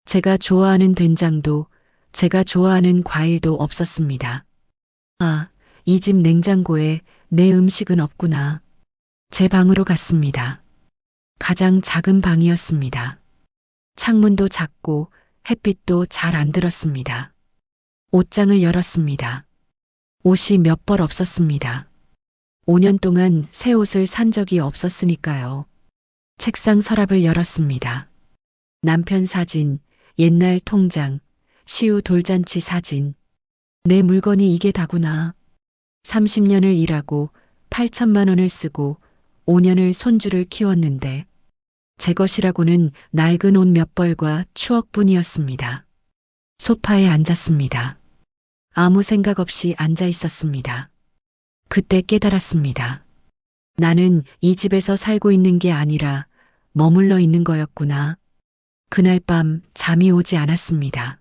제가 좋아하는 된장도, 제가 좋아하는 과일도 없었습니다. 아, 이 집 냉장고에 내 음식은 없구나. 제 방으로 갔습니다. 가장 작은 방이었습니다. 창문도 작고 햇빛도 잘 안 들었습니다. 옷장을 열었습니다. 옷이 몇 벌 없었습니다. 5년 동안 새 옷을 산 적이 없었으니까요. 책상 서랍을 열었습니다. 남편 사진, 옛날 통장, 시우 돌잔치 사진. 내 물건이 이게 다구나. 30년을 일하고 8천만 원을 쓰고 5년을 손주를 키웠는데 제 것이라고는 낡은 옷 몇 벌과 추억뿐이었습니다. 소파에 앉았습니다. 아무 생각 없이 앉아 있었습니다. 그때 깨달았습니다. 나는 이 집에서 살고 있는 게 아니라 머물러 있는 거였구나. 그날 밤 잠이 오지 않았습니다.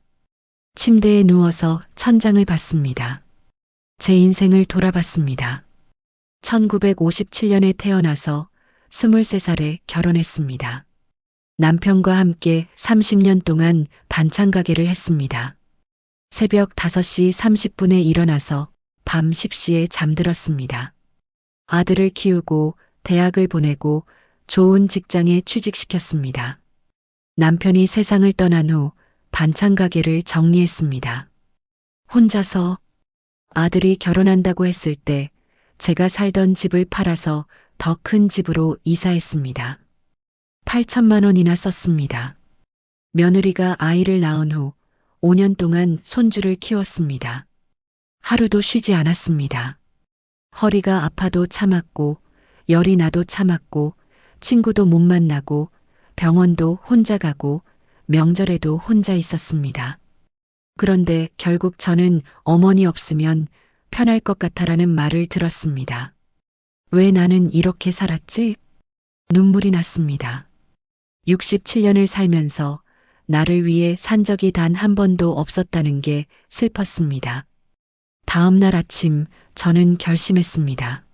침대에 누워서 천장을 봤습니다. 제 인생을 돌아봤습니다. 1957년에 태어나서 23살에 결혼했습니다. 남편과 함께 30년 동안 반찬 가게를 했습니다. 새벽 5시 30분에 일어나서 밤 10시에 잠들었습니다. 아들을 키우고 대학을 보내고 좋은 직장에 취직시켰습니다. 남편이 세상을 떠난 후 반찬 가게를 정리했습니다. 혼자서 아들이 결혼한다고 했을 때 제가 살던 집을 팔아서 더 큰 집으로 이사했습니다. 8천만 원이나 썼습니다. 며느리가 아이를 낳은 후 5년 동안 손주를 키웠습니다. 하루도 쉬지 않았습니다. 허리가 아파도 참았고 열이 나도 참았고 친구도 못 만나고 병원도 혼자 가고 명절에도 혼자 있었습니다. 그런데 결국 저는 어머니 없으면 편할 것 같아라는 말을 들었습니다. 왜 나는 이렇게 살았지? 눈물이 났습니다. 67년을 살면서 나를 위해 산 적이 단 한 번도 없었다는 게 슬펐습니다. 다음 날 아침 저는 결심했습니다.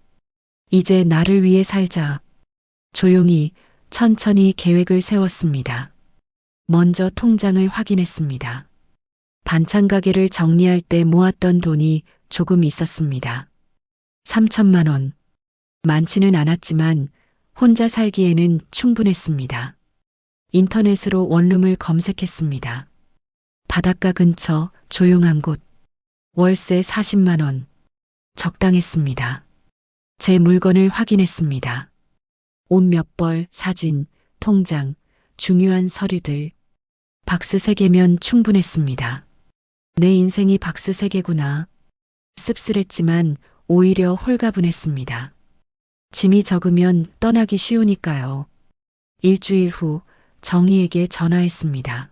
이제 나를 위해 살자. 조용히 천천히 계획을 세웠습니다. 먼저 통장을 확인했습니다. 반찬 가게를 정리할 때 모았던 돈이 조금 있었습니다. 3천만 원. 많지는 않았지만 혼자 살기에는 충분했습니다. 인터넷으로 원룸을 검색했습니다. 바닷가 근처 조용한 곳. 월세 40만 원. 적당했습니다. 제 물건을 확인했습니다. 옷 몇 벌, 사진, 통장, 중요한 서류들. 박스 3개면 충분했습니다. 내 인생이 박스 3개구나. 씁쓸했지만 오히려 홀가분했습니다. 짐이 적으면 떠나기 쉬우니까요. 일주일 후 정희에게 전화했습니다.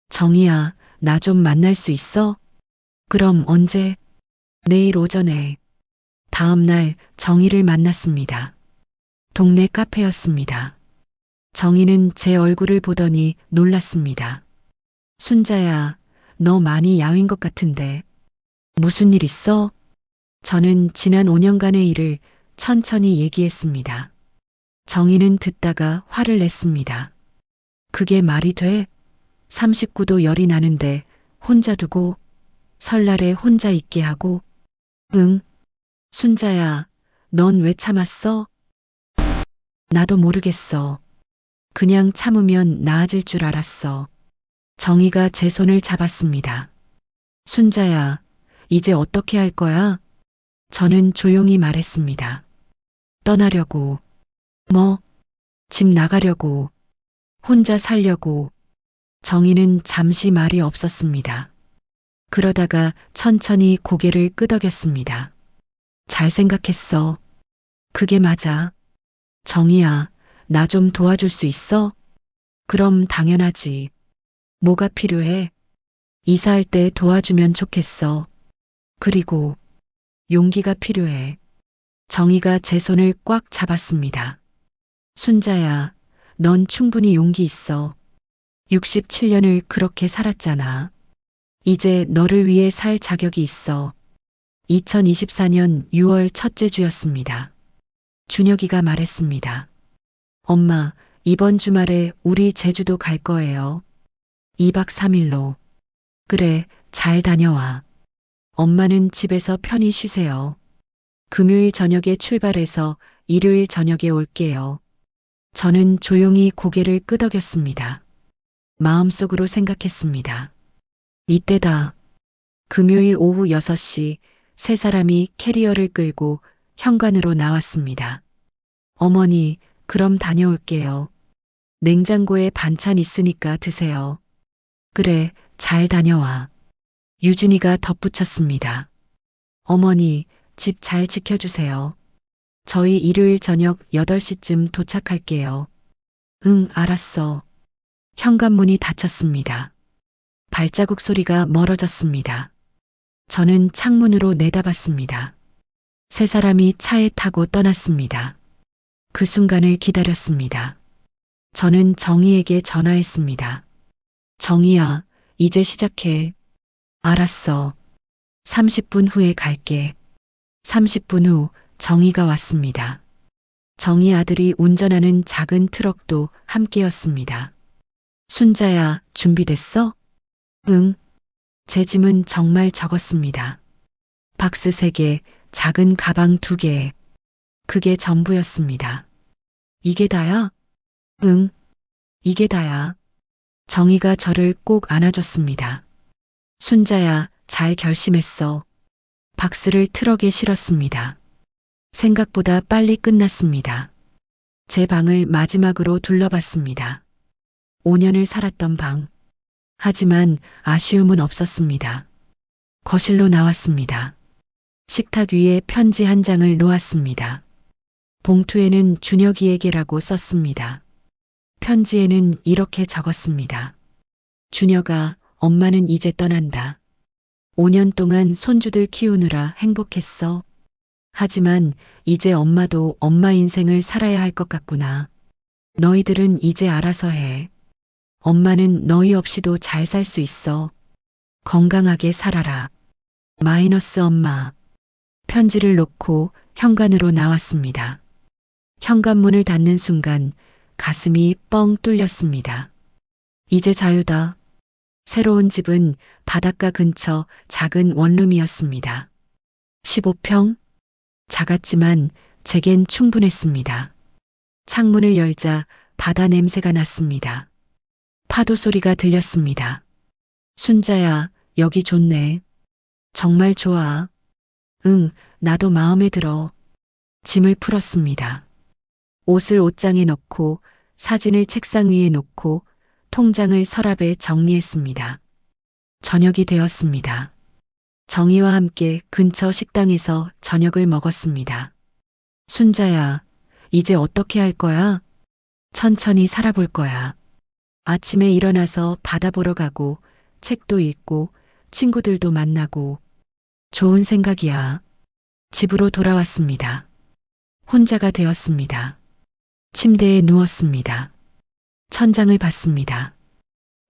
정희야, 나 좀 만날 수 있어? 그럼 언제? 내일 오전에. 다음 날 정희를 만났습니다. 동네 카페였습니다. 정희는 제 얼굴을 보더니 놀랐습니다. 순자야, 너 많이 야윈 것 같은데. 무슨 일 있어? 저는 지난 5년간의 일을 천천히 얘기했습니다. 정희는 듣다가 화를 냈습니다. 그게 말이 돼? 39도 열이 나는데 혼자 두고 설날에 혼자 있게 하고. 응. 순자야, 넌 왜 참았어? 나도 모르겠어. 그냥 참으면 나아질 줄 알았어. 정희가 제 손을 잡았습니다. 순자야, 이제 어떻게 할 거야? 저는 조용히 말했습니다. 떠나려고. 뭐? 집 나가려고. 혼자 살려고. 정희는 잠시 말이 없었습니다. 그러다가 천천히 고개를 끄덕였습니다. 잘 생각했어. 그게 맞아. 정희야, 나 좀 도와줄 수 있어? 그럼 당연하지. 뭐가 필요해? 이사할 때 도와주면 좋겠어. 그리고 용기가 필요해. 정희가 제 손을 꽉 잡았습니다. 순자야, 넌 충분히 용기 있어. 67년을 그렇게 살았잖아. 이제 너를 위해 살 자격이 있어. 2024년 6월 첫째 주였습니다. 준혁이가 말했습니다. 엄마, 이번 주말에 우리 제주도 갈 거예요. 2박 3일로. 그래, 잘 다녀와. 엄마는 집에서 편히 쉬세요. 금요일 저녁에 출발해서 일요일 저녁에 올게요. 저는 조용히 고개를 끄덕였습니다. 마음속으로 생각했습니다. 이때다. 금요일 오후 6시 세 사람이 캐리어를 끌고 현관으로 나왔습니다. 어머니, 그럼 다녀올게요. 냉장고에 반찬 있으니까 드세요. 그래, 잘 다녀와. 유진이가 덧붙였습니다. 어머니, 집 잘 지켜주세요. 저희 일요일 저녁 8시쯤 도착할게요. 응, 알았어. 현관문이 닫혔습니다. 발자국 소리가 멀어졌습니다. 저는 창문으로 내다봤습니다. 세 사람이 차에 타고 떠났습니다. 그 순간을 기다렸습니다. 저는 정희에게 전화했습니다. 정희야, 이제 시작해. 알았어. 30분 후에 갈게. 30분 후 정희가 왔습니다. 정희 아들이 운전하는 작은 트럭도 함께였습니다. 순자야, 준비됐어? 응. 제 짐은 정말 적었습니다. 박스 3개, 작은 가방 2개. 그게 전부였습니다. 이게 다야? 응. 이게 다야. 정희가 저를 꼭 안아줬습니다. 순자야, 잘 결심했어. 박스를 트럭에 실었습니다. 생각보다 빨리 끝났습니다. 제 방을 마지막으로 둘러봤습니다. 5년을 살았던 방. 하지만 아쉬움은 없었습니다. 거실로 나왔습니다. 식탁 위에 편지 한 장을 놓았습니다. 봉투에는 준혁이에게라고 썼습니다. 편지에는 이렇게 적었습니다. 준혁아, 엄마는 이제 떠난다. 5년 동안 손주들 키우느라 행복했어. 하지만 이제 엄마도 엄마 인생을 살아야 할 것 같구나. 너희들은 이제 알아서 해. 엄마는 너희 없이도 잘 살 수 있어. 건강하게 살아라. 마이너스 엄마. 편지를 놓고 현관으로 나왔습니다. 현관문을 닫는 순간 가슴이 뻥 뚫렸습니다. 이제 자유다. 새로운 집은 바닷가 근처 작은 원룸이었습니다. 15평? 작았지만 제겐 충분했습니다. 창문을 열자 바다 냄새가 났습니다. 파도 소리가 들렸습니다. 순자야, 여기 좋네. 정말 좋아. 응, 나도 마음에 들어. 짐을 풀었습니다. 옷을 옷장에 넣고 사진을 책상 위에 놓고 통장을 서랍에 정리했습니다. 저녁이 되었습니다. 정희와 함께 근처 식당에서 저녁을 먹었습니다. 순자야, 이제 어떻게 할 거야? 천천히 살아볼 거야. 아침에 일어나서 바다 보러 가고 책도 읽고 친구들도 만나고 좋은 생각이야. 집으로 돌아왔습니다. 혼자가 되었습니다. 침대에 누웠습니다. 천장을 봤습니다.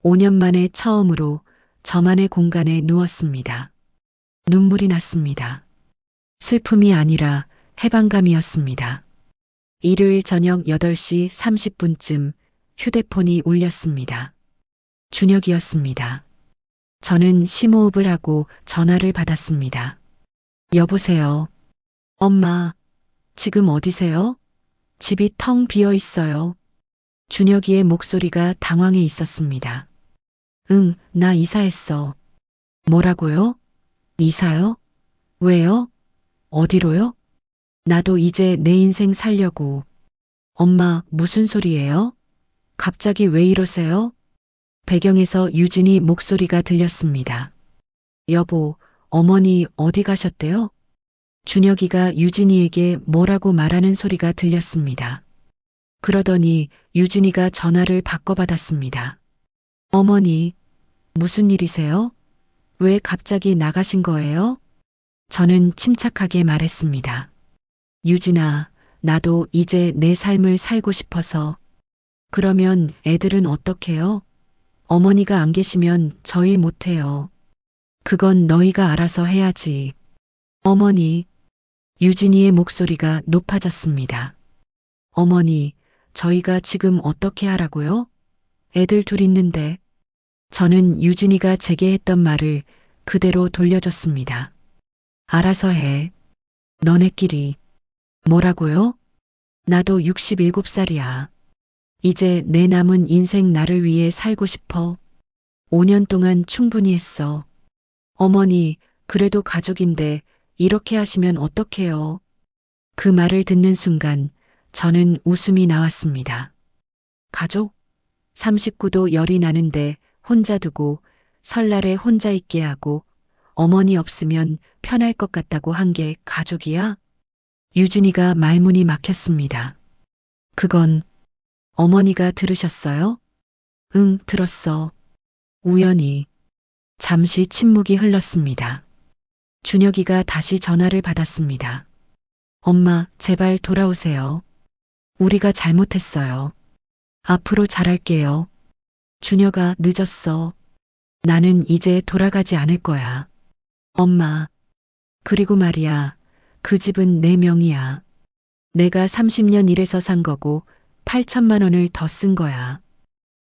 5년 만에 처음으로 저만의 공간에 누웠습니다. 눈물이 났습니다. 슬픔이 아니라 해방감이었습니다. 일요일 저녁 8시 30분쯤 휴대폰이 울렸습니다. 준혁이었습니다. 저는 심호흡을 하고 전화를 받았습니다. 여보세요. 엄마, 지금 어디세요? 집이 텅 비어 있어요. 준혁이의 목소리가 당황해 있었습니다. 응, 나 이사했어. 뭐라고요? 이사요? 왜요? 어디로요? 나도 이제 내 인생 살려고. 엄마, 무슨 소리예요? 갑자기 왜 이러세요? 배경에서 유진이 목소리가 들렸습니다. 여보, 어머니 어디 가셨대요? 준혁이가 유진이에게 뭐라고 말하는 소리가 들렸습니다. 그러더니 유진이가 전화를 바꿔받았습니다. 어머니, 무슨 일이세요? 왜 갑자기 나가신 거예요? 저는 침착하게 말했습니다. 유진아, 나도 이제 내 삶을 살고 싶어서. 그러면 애들은 어떡해요? 어머니가 안 계시면 저 일 못해요. 그건 너희가 알아서 해야지. 어머니, 유진이의 목소리가 높아졌습니다. 어머니, 저희가 지금 어떻게 하라고요? 애들 둘 있는데. 저는 유진이가 제게 했던 말을 그대로 돌려줬습니다. 알아서 해. 너네끼리. 뭐라고요? 나도 67살이야. 이제 내 남은 인생 나를 위해 살고 싶어. 5년 동안 충분히 했어. 어머니, 그래도 가족인데 이렇게 하시면 어떡해요? 그 말을 듣는 순간 저는 웃음이 나왔습니다. 가족? 39도 열이 나는데 혼자 두고 설날에 혼자 있게 하고 어머니 없으면 편할 것 같다고 한 게 가족이야? 유진이가 말문이 막혔습니다. 그건 어머니가 들으셨어요? 응, 들었어. 우연히. 잠시 침묵이 흘렀습니다. 준혁이가 다시 전화를 받았습니다. 엄마, 제발 돌아오세요. 우리가 잘못했어요. 앞으로 잘할게요. 준혁아, 늦었어. 나는 이제 돌아가지 않을 거야. 엄마. 그리고 말이야, 그 집은 내 명의야. 내가 30년 일해서 산 거고 8천만 원을 더 쓴 거야.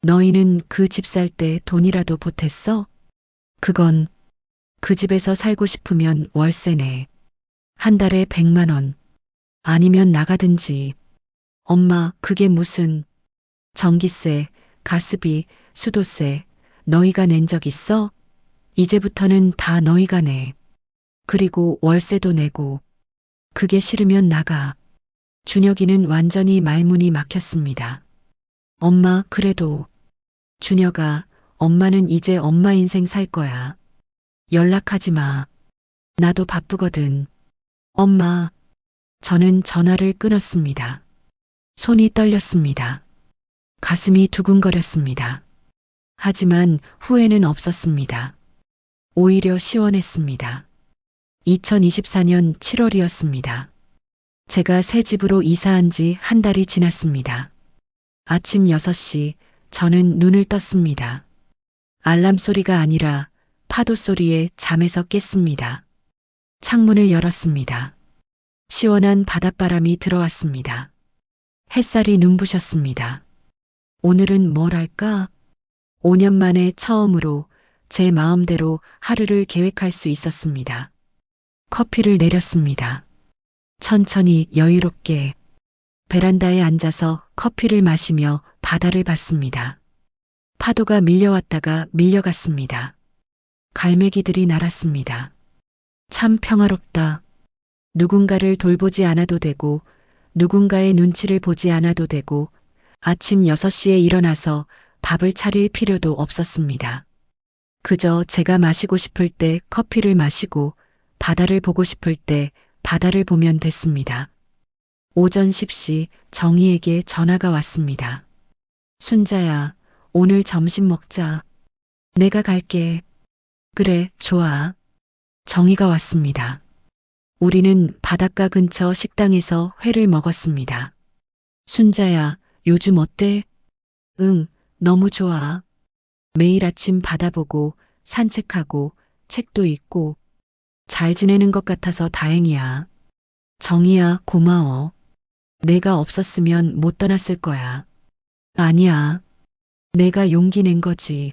너희는 그 집 살 때 돈이라도 보탰어? 그건 그 집에서 살고 싶으면 월세 내. 한 달에 100만 원. 아니면 나가든지. 엄마, 그게 무슨. 전기세, 가스비, 수도세 너희가 낸 적 있어? 이제부터는 다 너희가 내. 그리고 월세도 내고. 그게 싫으면 나가. 준혁이는 완전히 말문이 막혔습니다. 엄마, 그래도. 준혁아, 엄마는 이제 엄마 인생 살 거야. 연락하지 마. 나도 바쁘거든. 엄마. 저는 전화를 끊었습니다. 손이 떨렸습니다. 가슴이 두근거렸습니다. 하지만 후회는 없었습니다. 오히려 시원했습니다. 2024년 7월이었습니다. 제가 새 집으로 이사한 지 한 달이 지났습니다. 아침 6시 저는 눈을 떴습니다. 알람 소리가 아니라 파도 소리에 잠에서 깼습니다. 창문을 열었습니다. 시원한 바닷바람이 들어왔습니다. 햇살이 눈부셨습니다. 오늘은 뭘 할까? 5년 만에 처음으로 제 마음대로 하루를 계획할 수 있었습니다. 커피를 내렸습니다. 천천히 여유롭게 베란다에 앉아서 커피를 마시며 바다를 봤습니다. 파도가 밀려왔다가 밀려갔습니다. 갈매기들이 날았습니다. 참 평화롭다. 누군가를 돌보지 않아도 되고, 누군가의 눈치를 보지 않아도 되고, 아침 6시에 일어나서 밥을 차릴 필요도 없었습니다. 그저 제가 마시고 싶을 때 커피를 마시고, 바다를 보고 싶을 때 바다를 보면 됐습니다. 오전 10시 정희에게 전화가 왔습니다. 순자야, 오늘 점심 먹자. 내가 갈게. 그래, 좋아. 정희가 왔습니다. 우리는 바닷가 근처 식당에서 회를 먹었습니다. 순자야, 요즘 어때? 응, 너무 좋아. 매일 아침 바다 보고 산책하고 책도 읽고 잘 지내는 것 같아서 다행이야. 정희야, 고마워. 내가 없었으면 못 떠났을 거야. 아니야. 내가 용기 낸 거지.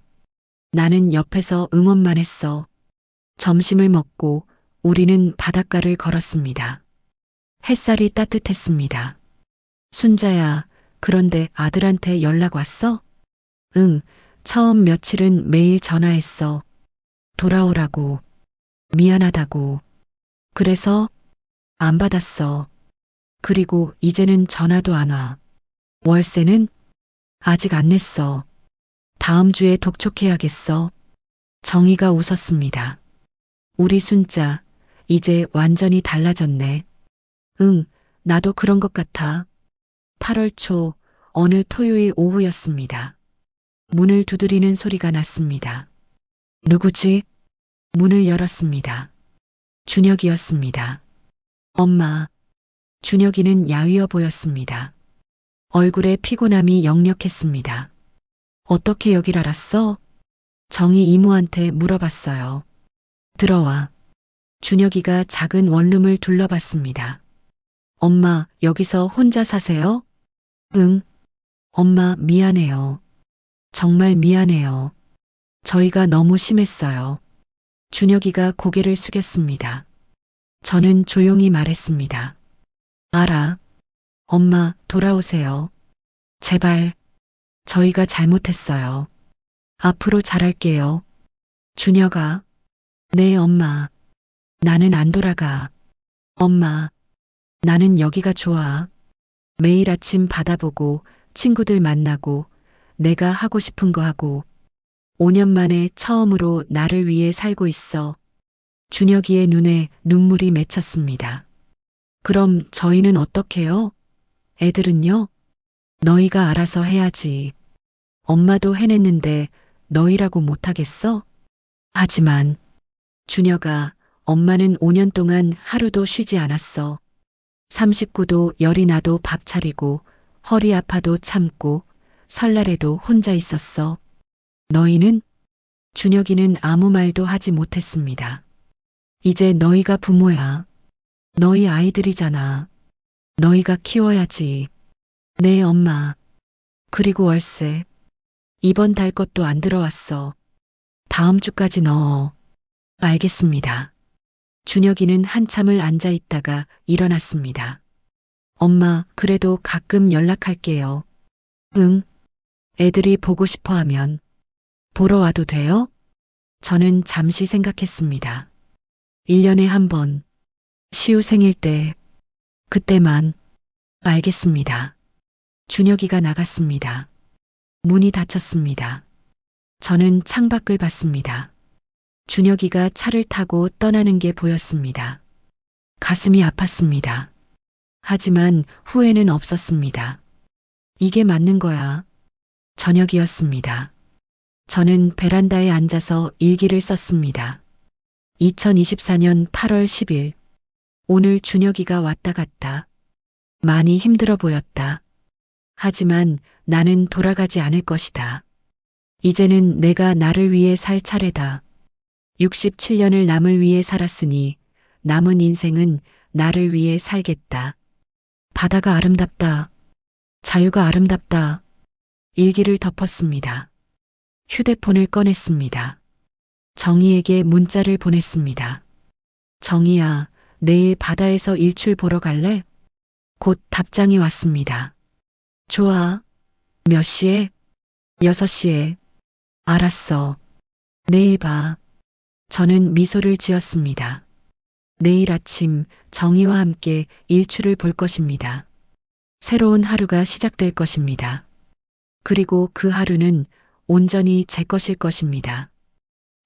나는 옆에서 응원만 했어. 점심을 먹고 우리는 바닷가를 걸었습니다. 햇살이 따뜻했습니다. 순자야, 그런데 아들한테 연락 왔어? 응, 처음 며칠은 매일 전화했어. 돌아오라고. 미안하다고. 그래서 안 받았어. 그리고 이제는 전화도 안 와. 월세는 아직 안 냈어. 다음 주에 독촉해야겠어. 정희가 웃었습니다. 우리 순자, 이제 완전히 달라졌네. 응, 나도 그런 것 같아. 8월 초 어느 토요일 오후였습니다. 문을 두드리는 소리가 났습니다. 누구지? 문을 열었습니다. 준혁이었습니다. 엄마. 준혁이는 야위어 보였습니다. 얼굴에 피곤함이 역력했습니다. 어떻게 여길 알았어? 정희 이모한테 물어봤어요. 들어와. 준혁이가 작은 원룸을 둘러봤습니다. 엄마, 여기서 혼자 사세요? 응. 엄마, 미안해요. 정말 미안해요. 저희가 너무 심했어요. 준혁이가 고개를 숙였습니다. 저는 조용히 말했습니다. 알아. 엄마, 돌아오세요. 제발. 저희가 잘못했어요. 앞으로 잘할게요. 준혁아. 네, 엄마. 나는 안 돌아가. 엄마. 나는 여기가 좋아. 매일 아침 바다 보고 친구들 만나고 내가 하고 싶은 거 하고 5년 만에 처음으로 나를 위해 살고 있어. 준혁이의 눈에 눈물이 맺혔습니다. 그럼 저희는 어떡해요? 애들은요? 너희가 알아서 해야지. 엄마도 해냈는데 너희라고 못하겠어? 하지만 준혁아, 엄마는 5년 동안 하루도 쉬지 않았어. 39도 열이 나도 밥 차리고 허리 아파도 참고 설날에도 혼자 있었어. 너희는? 준혁이는 아무 말도 하지 못했습니다. 이제 너희가 부모야. 너희 아이들이잖아. 너희가 키워야지. 네, 엄마. 그리고 월세. 이번 달 것도 안 들어왔어. 다음 주까지 넣어. 알겠습니다. 준혁이는 한참을 앉아 있다가 일어났습니다. 엄마, 그래도 가끔 연락할게요. 응. 애들이 보고 싶어 하면 보러 와도 돼요? 저는 잠시 생각했습니다. 1년에 한 번, 시우 생일 때, 그때만. 알겠습니다. 준혁이가 나갔습니다. 문이 닫혔습니다. 저는 창밖을 봤습니다. 준혁이가 차를 타고 떠나는 게 보였습니다. 가슴이 아팠습니다. 하지만 후회는 없었습니다. 이게 맞는 거야. 저녁이었습니다. 저는 베란다에 앉아서 일기를 썼습니다. 2024년 8월 10일. 오늘 준혁이가 왔다 갔다. 많이 힘들어 보였다. 하지만 나는 돌아가지 않을 것이다. 이제는 내가 나를 위해 살 차례다. 67년을 남을 위해 살았으니 남은 인생은 나를 위해 살겠다. 바다가 아름답다. 자유가 아름답다. 일기를 덮었습니다. 휴대폰을 꺼냈습니다. 정희에게 문자를 보냈습니다. 정희야, 내일 바다에서 일출 보러 갈래? 곧 답장이 왔습니다. 좋아. 몇 시에? 6시에. 알았어. 내일 봐. 저는 미소를 지었습니다. 내일 아침 정희와 함께 일출을 볼 것입니다. 새로운 하루가 시작될 것입니다. 그리고 그 하루는 온전히 제 것일 것입니다.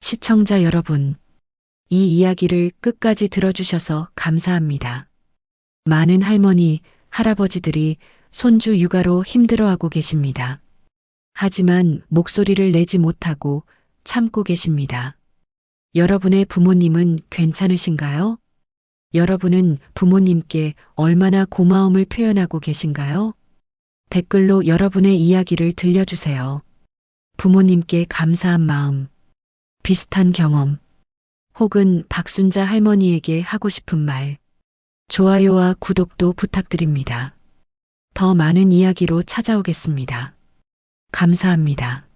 시청자 여러분, 이 이야기를 끝까지 들어주셔서 감사합니다. 많은 할머니, 할아버지들이 손주 육아로 힘들어하고 계십니다. 하지만 목소리를 내지 못하고 참고 계십니다. 여러분의 부모님은 괜찮으신가요? 여러분은 부모님께 얼마나 고마움을 표현하고 계신가요? 댓글로 여러분의 이야기를 들려주세요. 부모님께 감사한 마음, 비슷한 경험, 혹은 박순자 할머니에게 하고 싶은 말, 좋아요와 구독도 부탁드립니다. 더 많은 이야기로 찾아오겠습니다. 감사합니다.